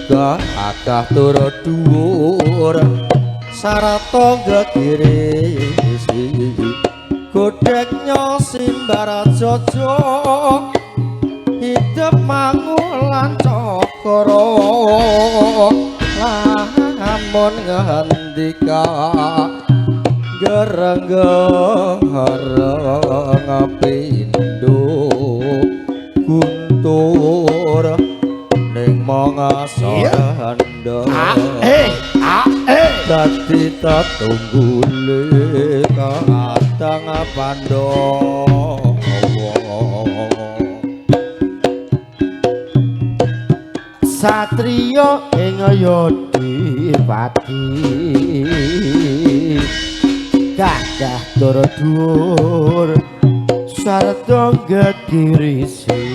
gagah tur dhuwur sarata gegirisi godhegnya simbar jojo hidup mangulan cakra lamun ngendika gereng-gereng pindho guntur ning mangasanda dadi tetunggule kadang Pandhawa satriya ing Yadipati gagah tur dhuwur sarta gegirisi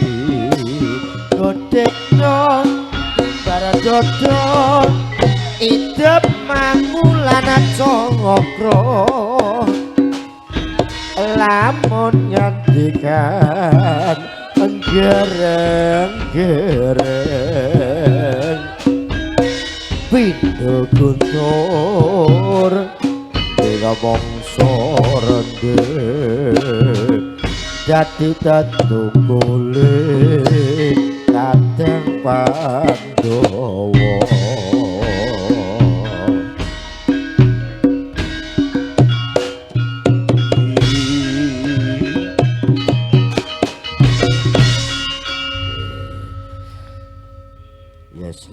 godhegna baradodo idep mangulan cakra lamun nyandikan gereng-gereng pindho guntur ing mangsa rende dadi tetunggule kadang Pandhawa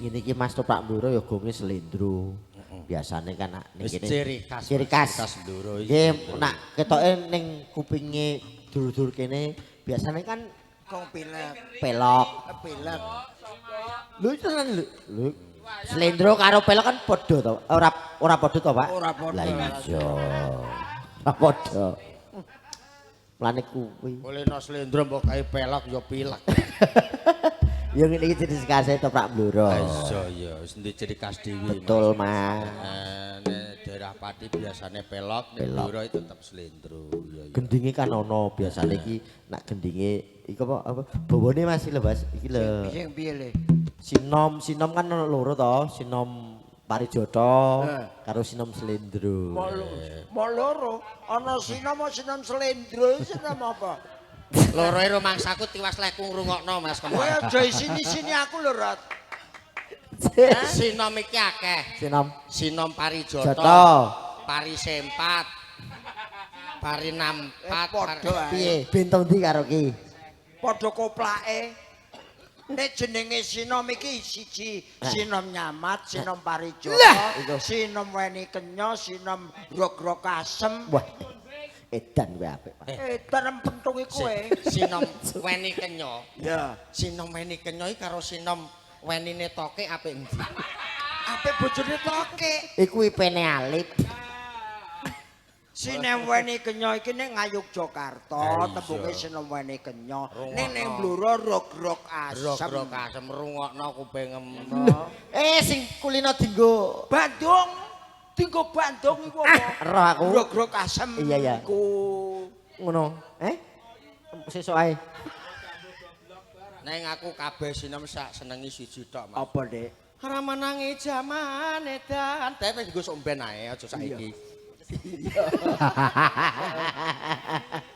ngene iki Mas Topak Bluro ya gonge slendro. Biasane kan ning kene ciri khas Bluro iki. Nggih, nak ketoke ning kupinge dur-dur kene biasane kan kong pelok. Lho tenan lho. Slendro karo pelok kan padha to. Ora padha to, Pak? Ora padha. Lah iya. Ora padha. Mulane kuwi. Olehno slendro mbok kae pelok ya pilek. Ya ngene iki ciri khase Toprak Bluro. Iya ya, wis ndek ciri khas dhewe. Betul, Mas. Nek daerah Pati biasane pelok, nek Bluro itu tetep slendro. Ya. Gendinge kan ono biasane iki nak gendinge iku apa bawane Mas lho, Mas. Iki lho. Sing piye le? Sinom kan ono loro to, sinom Parijoto karo sinom slendro. Mau loro, ana sinom slendro, sinom apa? Loroe rumangsaku tiwas leku ngrungokno Mas kemarin. Kowe aja sini aku lho, Rat. Sinom iki akeh. Sinom Parijoto, Parisempat, Parinampat, piye? Bentong ndi karo ki? Padha koplake. Nek jenenge sinom iki siji, sinom Nyamat, sinom Parijoto, sinom Weni Kenya, sinom Grog-grog Asem. Wah. Edan kowe apik, Pak. Edan pentunge kowe. Sinom Weni Kenya. Ya. Sinom Weni Kenya iki karo sinom Wenine Toke apik endi? Apik bojone Toke. Iku ipene alip. Sinom Weni Kenya iki ning Ngayogyakarta, tembunge sinom Weni Kenya. Ning Bluro Grog-grog Asem. Grog-grog Asem rungokno kupingem. Sing kulino dinggo Bandung. Tinggo Bandung iku apa? Roh aku. Grog-grog Asem. Iya. Iku ngono. Sesuk ae. Neng aku kabeh sinem sak senengi siji tok, Mas. apa, Dek? Ora menangi jaman edan, tapi nggo somben ae aja saiki.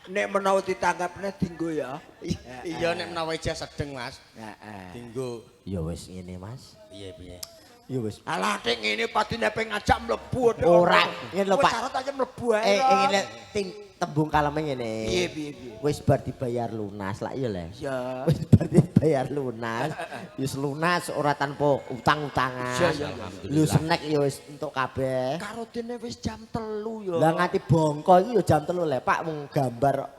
Nek menawa ditanggapne dinggo ya. Iya nek menawa ijazah sedeng, Mas. Heeh. Dinggo. Ya wis ngene, Mas. Piye? Ya wis. Alah Dek ngene padine pengen ngajak mlebu. Ora, ngene lho, Pak. Wis syarat aja mlebu ae. Ngene tembung kaleme ngene. Piye? Wis bar dibayar lunas lah iya le. Iya. Wis bar dibayar lunas. Wis lunas ora tanpa utang-utangan. Iya. Lu snack ya wis entuk kabeh. Karo dene wis jam 3 ya. Lah nganti bongko iki ya jam 3 le, Pak mung gambar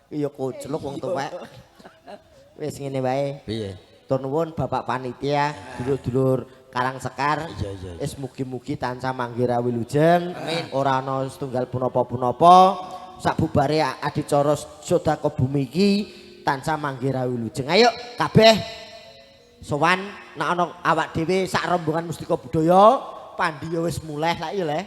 ya kocluk wong tuwek. Wis ngene wae. Piye? Tur nuwun Bapak panitia, dulur-dulur Karang Sekar, wis mugi-mugi tansah manggih wilujeng, ora ana setunggal punapa-punapa, sak bubare adicara sedekah bumi iki tansah manggih wilujeng. Ayo kabeh sowan nek ana awak dhewe sak rombongan mustika budaya, pandi ya wis mulih lak ya le.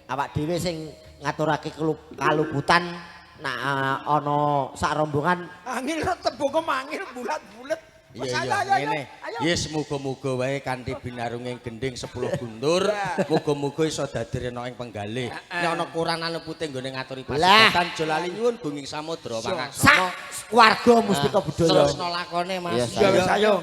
Awak dhewe sing ngaturake kaluputan ana sak rombongan Angin tebuk mangil bulat-bulat. Iya ngene. Yes muga-muga wae kanthi binarunging gending 10 buntur, muga-muga iso dadi rena ing penggalih. Nek ana kuranan putih nggone ngaturi pasebatan aja lali nyuwun bunging samudra pangaksana. sak warga mustika budaya. Terusno lakone Mas. Ya wis ayo.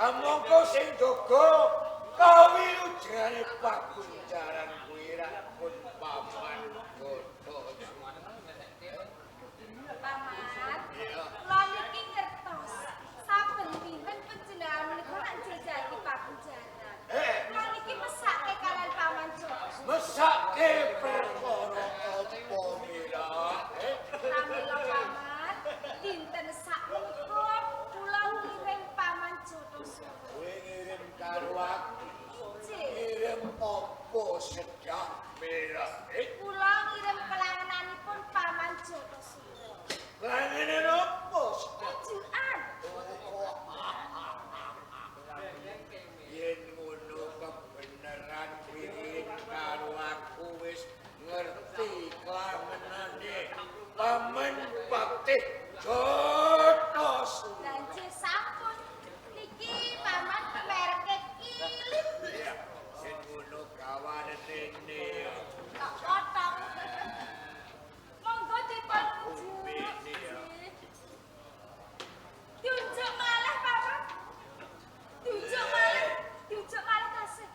Amangka sing jaga kawilujengané pagunjaran kuwi ra pun paman godho. Paman, kula niki ngertos saben dinten panjenengan menika nak njajaki pagunjaran. Kula niki mesake kalian paman Joko. Mesake perkara apa mira? Pramila paman, dinten sak menika kula ngiring paman Joko. Kowe ngirim karo aku. Ngirim apa sedah mira? Kula ngirim pelangananipun paman Joko. Langenan apa sedah? Tujuan. Yen ngono kebeneran wirid karo aku wis ngerti klangenane paman Patih Jotos. Lanjut sampun niki paman merke kilip. Yen ngono kawane rene. Kok kotok. Monggo dipun diunjuk malah paman. Diunjuk malah kasih.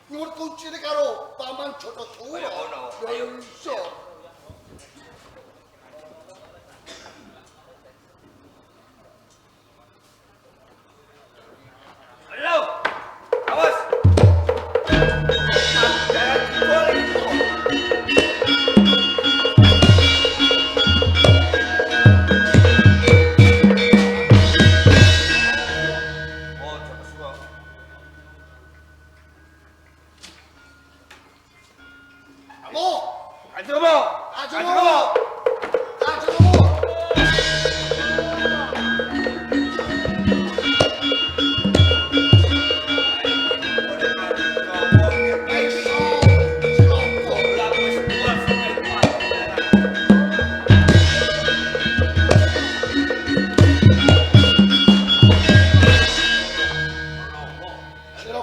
Nyuwun kuncine karo paman Jotosuwa. Kaya ngono. Ya iso. Halo. Awas. Jangan boleh.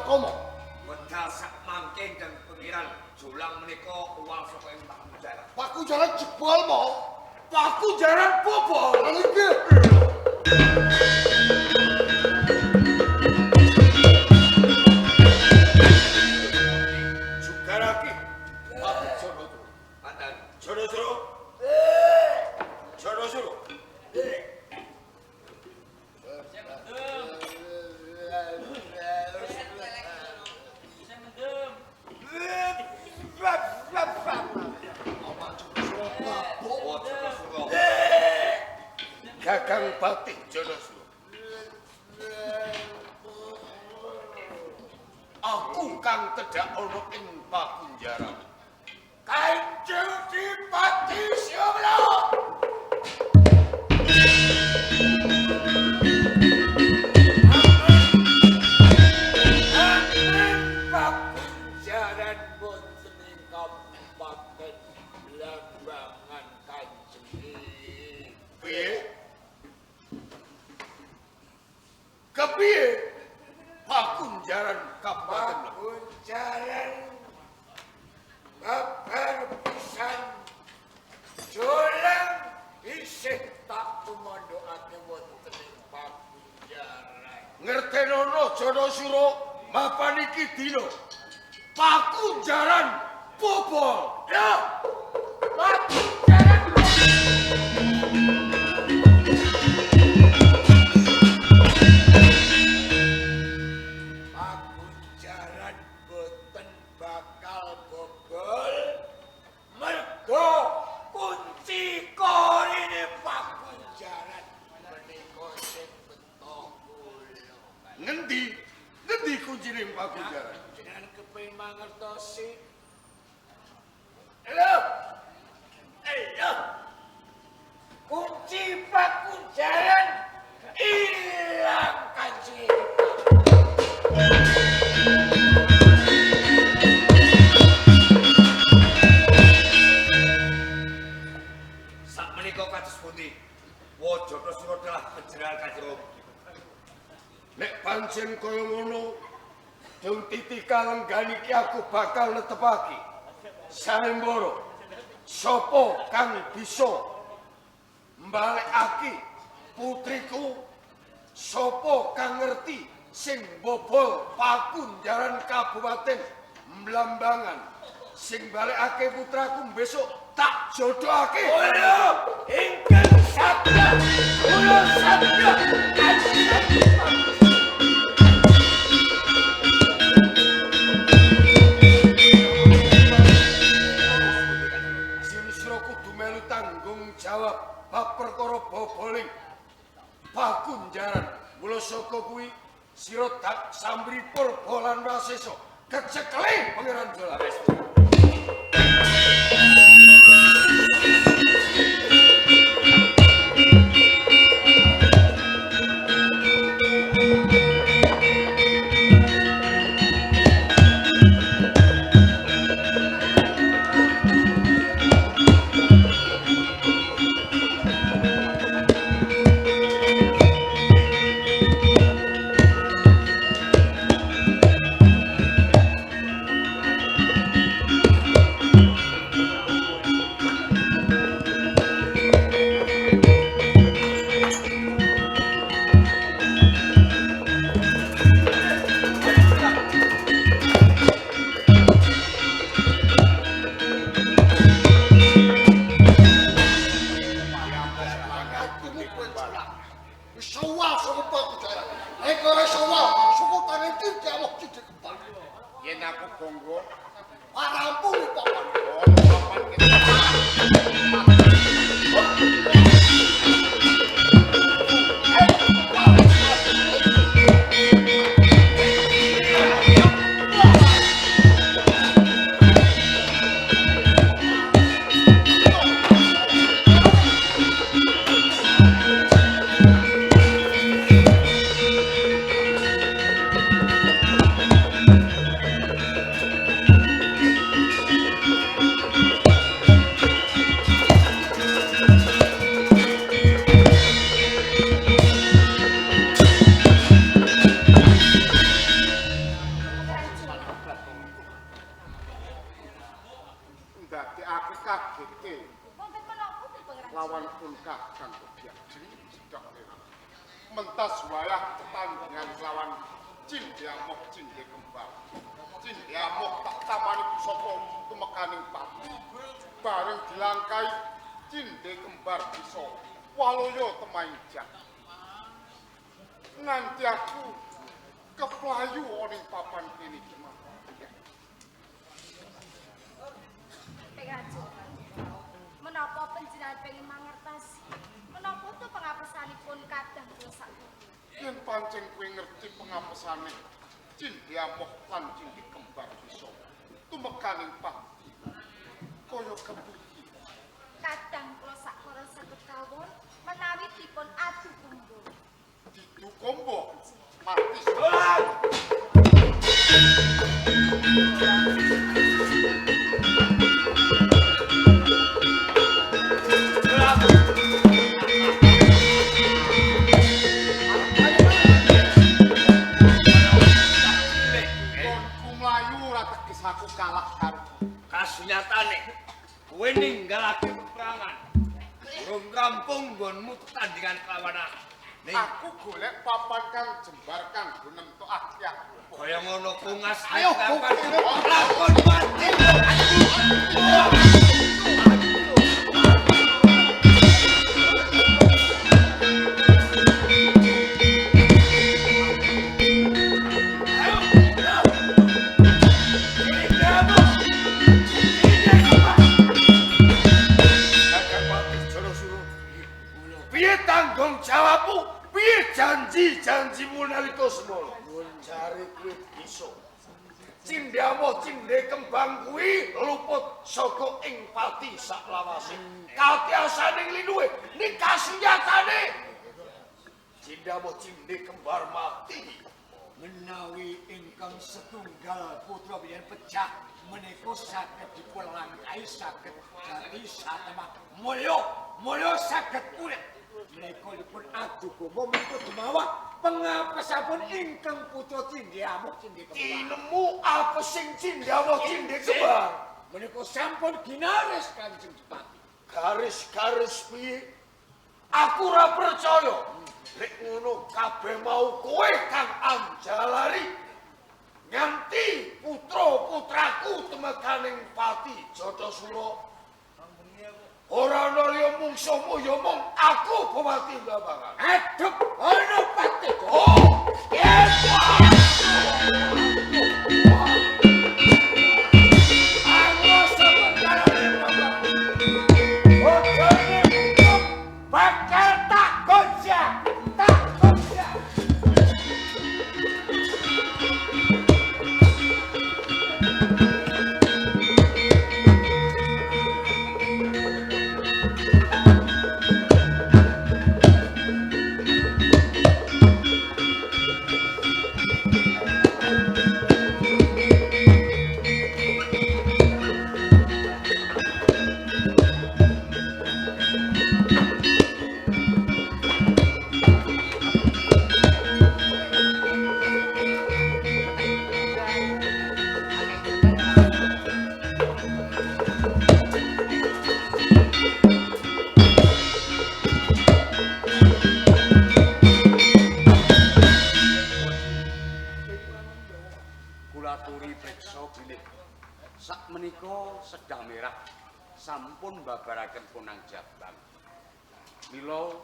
komo. Wedal sak mangke dan pengiran julang menika uang saka ing Pakujaran. Pakujaran jebol mo. Pakujaran bobol. Niki. Jugaraki. Pantan. Jono-jono. Jono-jono. Oh, Jono-jono. Gagang Patih Jono-jono. Aku kang tedak ana ing Pakunjaran. Kanjeng Dipati Syamla. Pakunjaran wonten ing Kabupaten Blambangan Kanjeng. Piye? Kepiye? Pakunjaran Kabupaten Pakunjaran kabar pisan jolang isih tak tumandhokake wonten ing Pakunjaran. Ngertenono Janasura mapan iki dina Pakunjaran bobol. Ya. Pakunjaran Pakunjaran boten bakal bobol mergo kunci korine Pakunjaran menika sing beto kula. Ngendi? Ngendi kuncine Pakunjaran? Jenengan kepengin mangertosi. Halo. Ayo. Kunci Pakunjaran ilang kanjeng. Sak menika kados pundi? Wajana telah penjenengan Kanjeng. Nek pancen kaya ngono, Dung Titika lenggani ki aku bakal netepake. Sanembara, sapa kang bisa mbalekake putriku? Sapa kang ngerti sing bobol Pakunjaran Kabupaten Blambangan? Sing balekake putraku besok tak jodohake. Kula ingkang sabda, kula sabda. Sinisra kudu melu tanggung jawab bab perkara boboling Pakunjaran. Mula saka kuwi sira tak sambri purba lan wasesa kecekle Pangeran Jola. Yen aku bonggo, parampun papan. suwayah tetandingan kelawan Cindiamok Cindi Kembar. Cindiamok tak tamani pusaka tumekaning pati. Bareng dilangkai Cindi Kembar bisa waloyo temainjak. Nganti aku keplayu oning papan kene iki mah. Pengaji. Menapa panjenengan pengen mangertosi? Menapa tu pengapesanipun kadang dosa? Yen pancen kowe ngerti pengapesane Cindiamok lan Cindi Kembar bisa tumekaning pati. Kaya kepundi? Kadang kula sakmara saged kawon menawi dipun adu kumbo. Didu kombo mati. Aku kalah karo kasunyatane kowe ninggalake peperangan urung rampung nggonmu tetandingan kelawan aku golek papan kang jembar kang nemtokake aku kaya ngono kungas ayo lakon mati tanggung jawabmu, piye janji-janjimu nalika semana? Jare kuwi bisa. Cindiamok Cindi Kembang kuwi luput saka ing pati saklawase. Katiasaning linuwe ning kasunyatane Cindiamok Cindi Kembar mati. Menawi ingkang setunggal putra biyen pecah menika saged dipun langkai saged dadi satemah mulya saged urip. Menika dipun adu kumbo menika dumawah pengapesapun ingkang putra Cindiamok Cindi Kembar. Tinemu apesing Cindiamok Cindi Kembar. Menika sampun ginaris Kanjeng Pati. Garis-garis piye? Aku ora percaya. Lek ngono kabeh mau kowe kang anjalari nganti putra-putraku temekaning pati Jatasura. Ora ana liya mungsuhmu ya mung aku Bupati Blambangan. Aduh, ana pati. Oh, bakal tak goncang, tak goncang. Sakmenika Sedang Merah sampun mbabaraken Ponang Jabang. Mila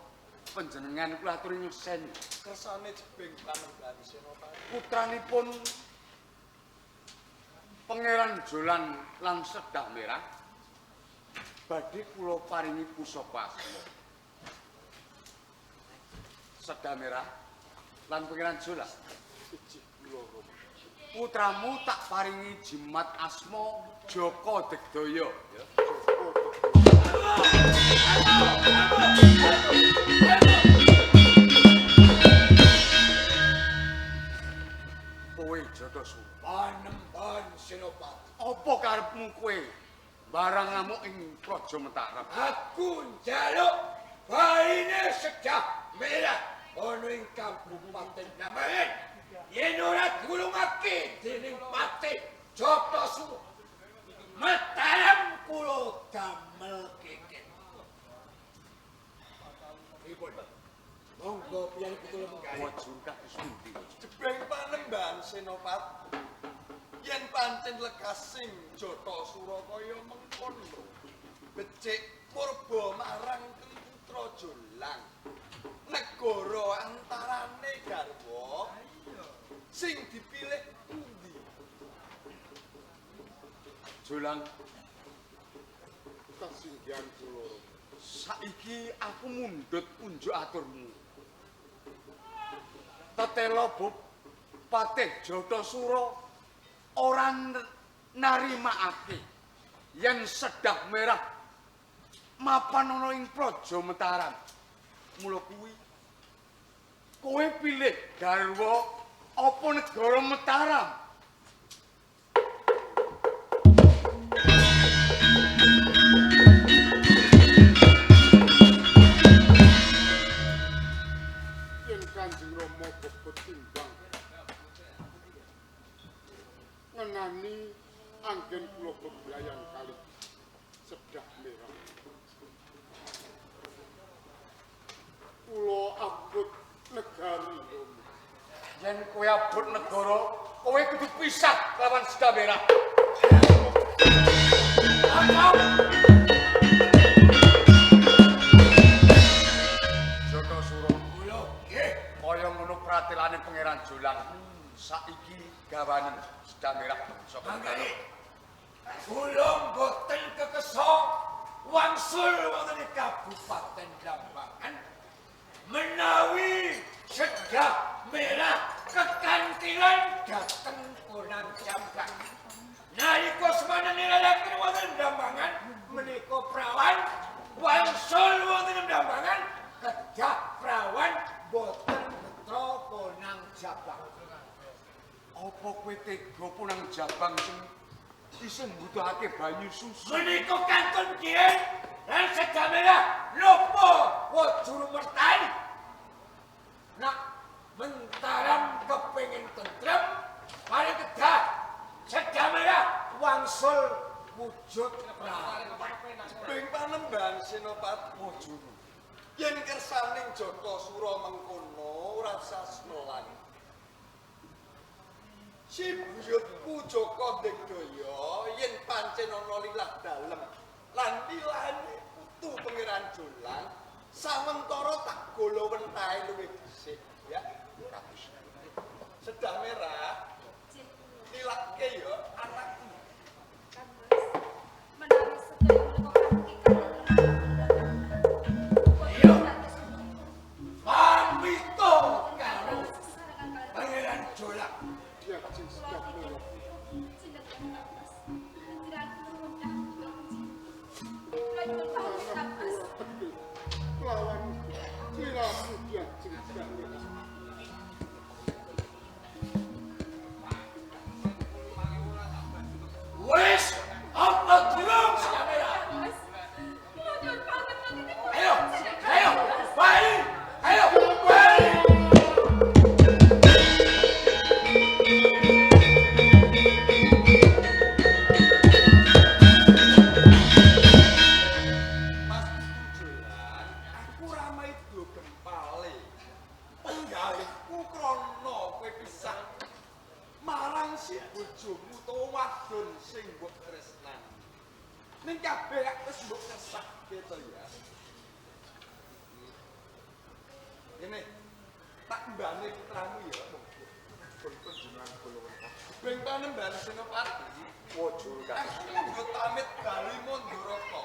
panjenengan kula aturi nyusen kersane jebing panembani Senopati. Putranipun Pangeran Jolan lan Sedang Merah badhe kula paringi pusaka asma. Sedang Merah lan Pangeran Jolan putramu tak paringi jimat asma Joko Degdaya ya. Kowe Jatasura Panembahan Senopati. apa karepmu kowe barang ngamuk ing Praja Mataram? Aku njaluk baine Sedang Merah ana ing Kabupaten Blambangan. Yen ora digulungake dening Patih Jatasura, Mataram kula damel keket. Pripun? Monggo piyambak kula menggali. prajur kados pundi? Jebeng panembahan Senopati. Yen pancen lekasing Jata Surakaya mengkono. Becik purba marang Putra Jolang. Negara antarane garwa sing dipilih pundi? Jolang kasinggihan kula. Saiki aku mundhut unjuk aturmu. Tetela Bob Patih Jatasura ora narimakake yen Sedah Merah mapan ana ing Praja Mataram. Mula kuwi kowe pilih garwa apa negara Mataram? Yen Kanjeng Rama bebet timbang ngenani anggen kula bebrayan kali Sedah Merah. Kula abot negari Rama. Yen kowe abot negara, kowe kudu pisah lawan Sedah Merah. Jatasura kula nggih kaya ngono pratilane Pangeran Jolang. Saiki gawanen Sedah Merah saka kene. Kula mboten kekesa wangsul wonten ing Kabupaten Blambangan menawi Sedah Merah kekantilan dhateng Bonang Jambang. Nalika semana nilalaken wonten Blambangan menika prawan wangsul wonten ing Blambangan kedah prawan boten betra Bonang Jambang. Apa kowe tega punang Jabang sing isih mbutuhake banyu susu? Menika kantun kiyen lan Sedah Merah napa wajur mertani. Nak Mataram kepengin tentrem, mari kedah Sedah Merah wangsul wujud prawan. Jebeng panembahan Senopati Wajur. Yen kersaning Jatasura mengkono ora sasmelan. Si buyutku Jaka Digdaya yen pancen ana lilah dalem lan lilane putu Pangeran Jolang sawentara tak golo wentahe luwih dhisik ya. Sedah Merah nilake ya anakku. Menawi sedaya menika Ayo. Pamito karo Pangeran Jolang. Ya Jeng Sedah Merah. Lawan sliramu ya Jeng Sedah Merah. Wis apa durung Sedah Merah? Ayo, ayo, bali, ayo, bali. Mas Jolang, aku ramai do gempale. Penggalihku krana kowe pisah marang si bojomu utawa wadon sing mbok tresnani. Ning kabeh wis mbok kersake to ya. Ini tak mbane putramu ya. Pun panjenengan kula wentah. Ben panembahan Senopati Wajur kados. Aku pamit bali Mandharaka.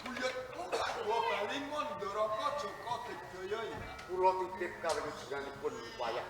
Buyutku tak bawa bali Mandharaka Jaka Digdaya ya. Kula titip kawilujenganipun wayah.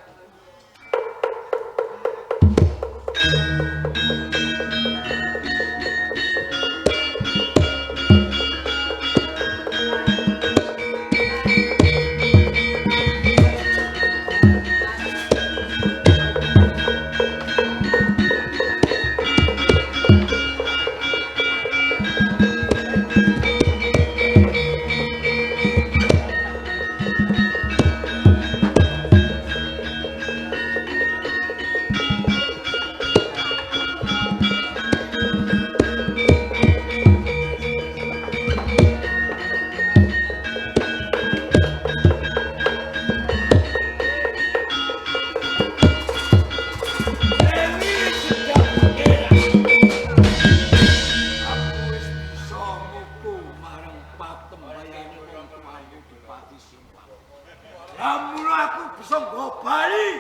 Wali.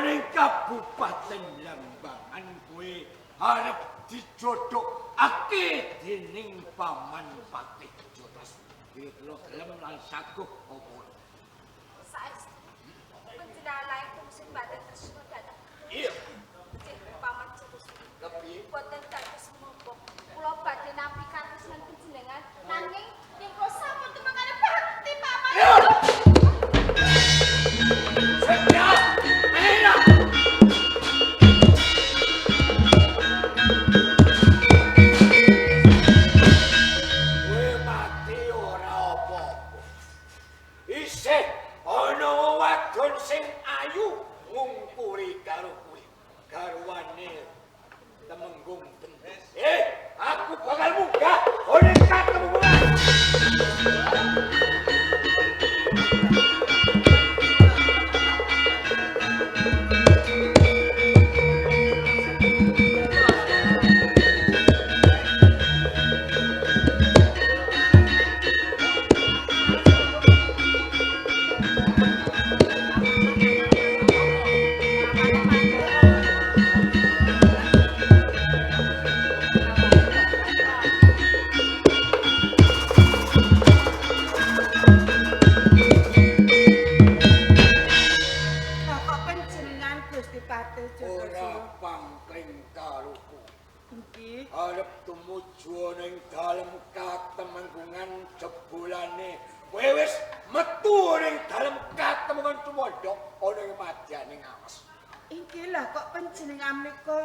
Ning Kabupaten Lambangan kuwi arep dijodohake dening Paman Patih Jotos. Kira gelem lan saguh apa? Saestu. Panjenengan layak fungsi badan tresna datang. Iya. Cek Paman Jotos. Kepiye? Boten dados mombok. Kula badhe nampi katresnan panjenengan nanging ing kula sampun tumangane bakti Paman. Setia, Mena. Kowe mati ora apa-apa. Isih ana wadon sing ayu ngungkuri karo kowe. Garwane Temenggung Gendeng. Aku bakal munggah oleh Temenggungan. Bapak panjenengan Gusti Patih Ora Jotos. pangkring karuku. Nggih. Arep tumuju ning dalem Katemenggungan jebulane. Kowe wis metu ning dalem Katemenggungan Tumandha ana ing madyaning awas. Inggih lah kok panjenengan menika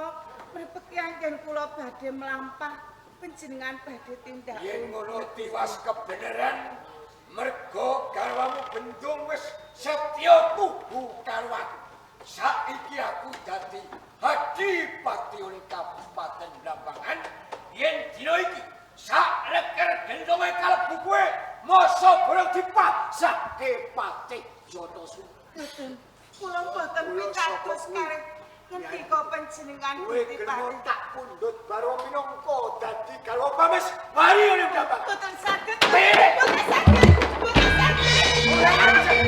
mrepeki anggen kula badhe mlampah panjenengan badhe tindak. Yen ngono tiwas kebeneran mergo garwamu Gendung wis setya tuhu karo aku. Saiki aku dadi Adipati ing Kabupaten Lambangan. Yen dina iki sak leker gendonge kalebu kowe masa bolong dipasake Patih Jotos. Boten. Kula boten pitados karep ngendika panjenengan Kowe Gusti gelem Patih. tak pundhut baro minangka dadi garwa pames mari ning Lambangan. Boten saged. Piye? Boten saged. Boten saged.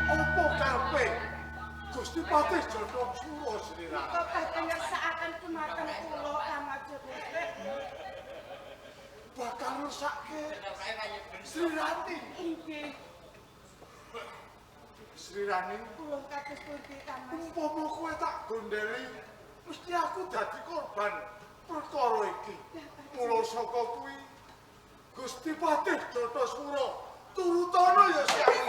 Apa kabeh? Gusti Patih Jotos Suro Srirani. Kok badhe ngersakaken dumateng kula Kang Jotos. Bakal ngersake Srirani. Inggih. Srirani, Kula kados pundi Kang Mas? umpama kowe tak gondeli, mesti aku dadi korban perkara iki. Mula saka kuwi Gusti Patih Jotos Suro turutana ya siang.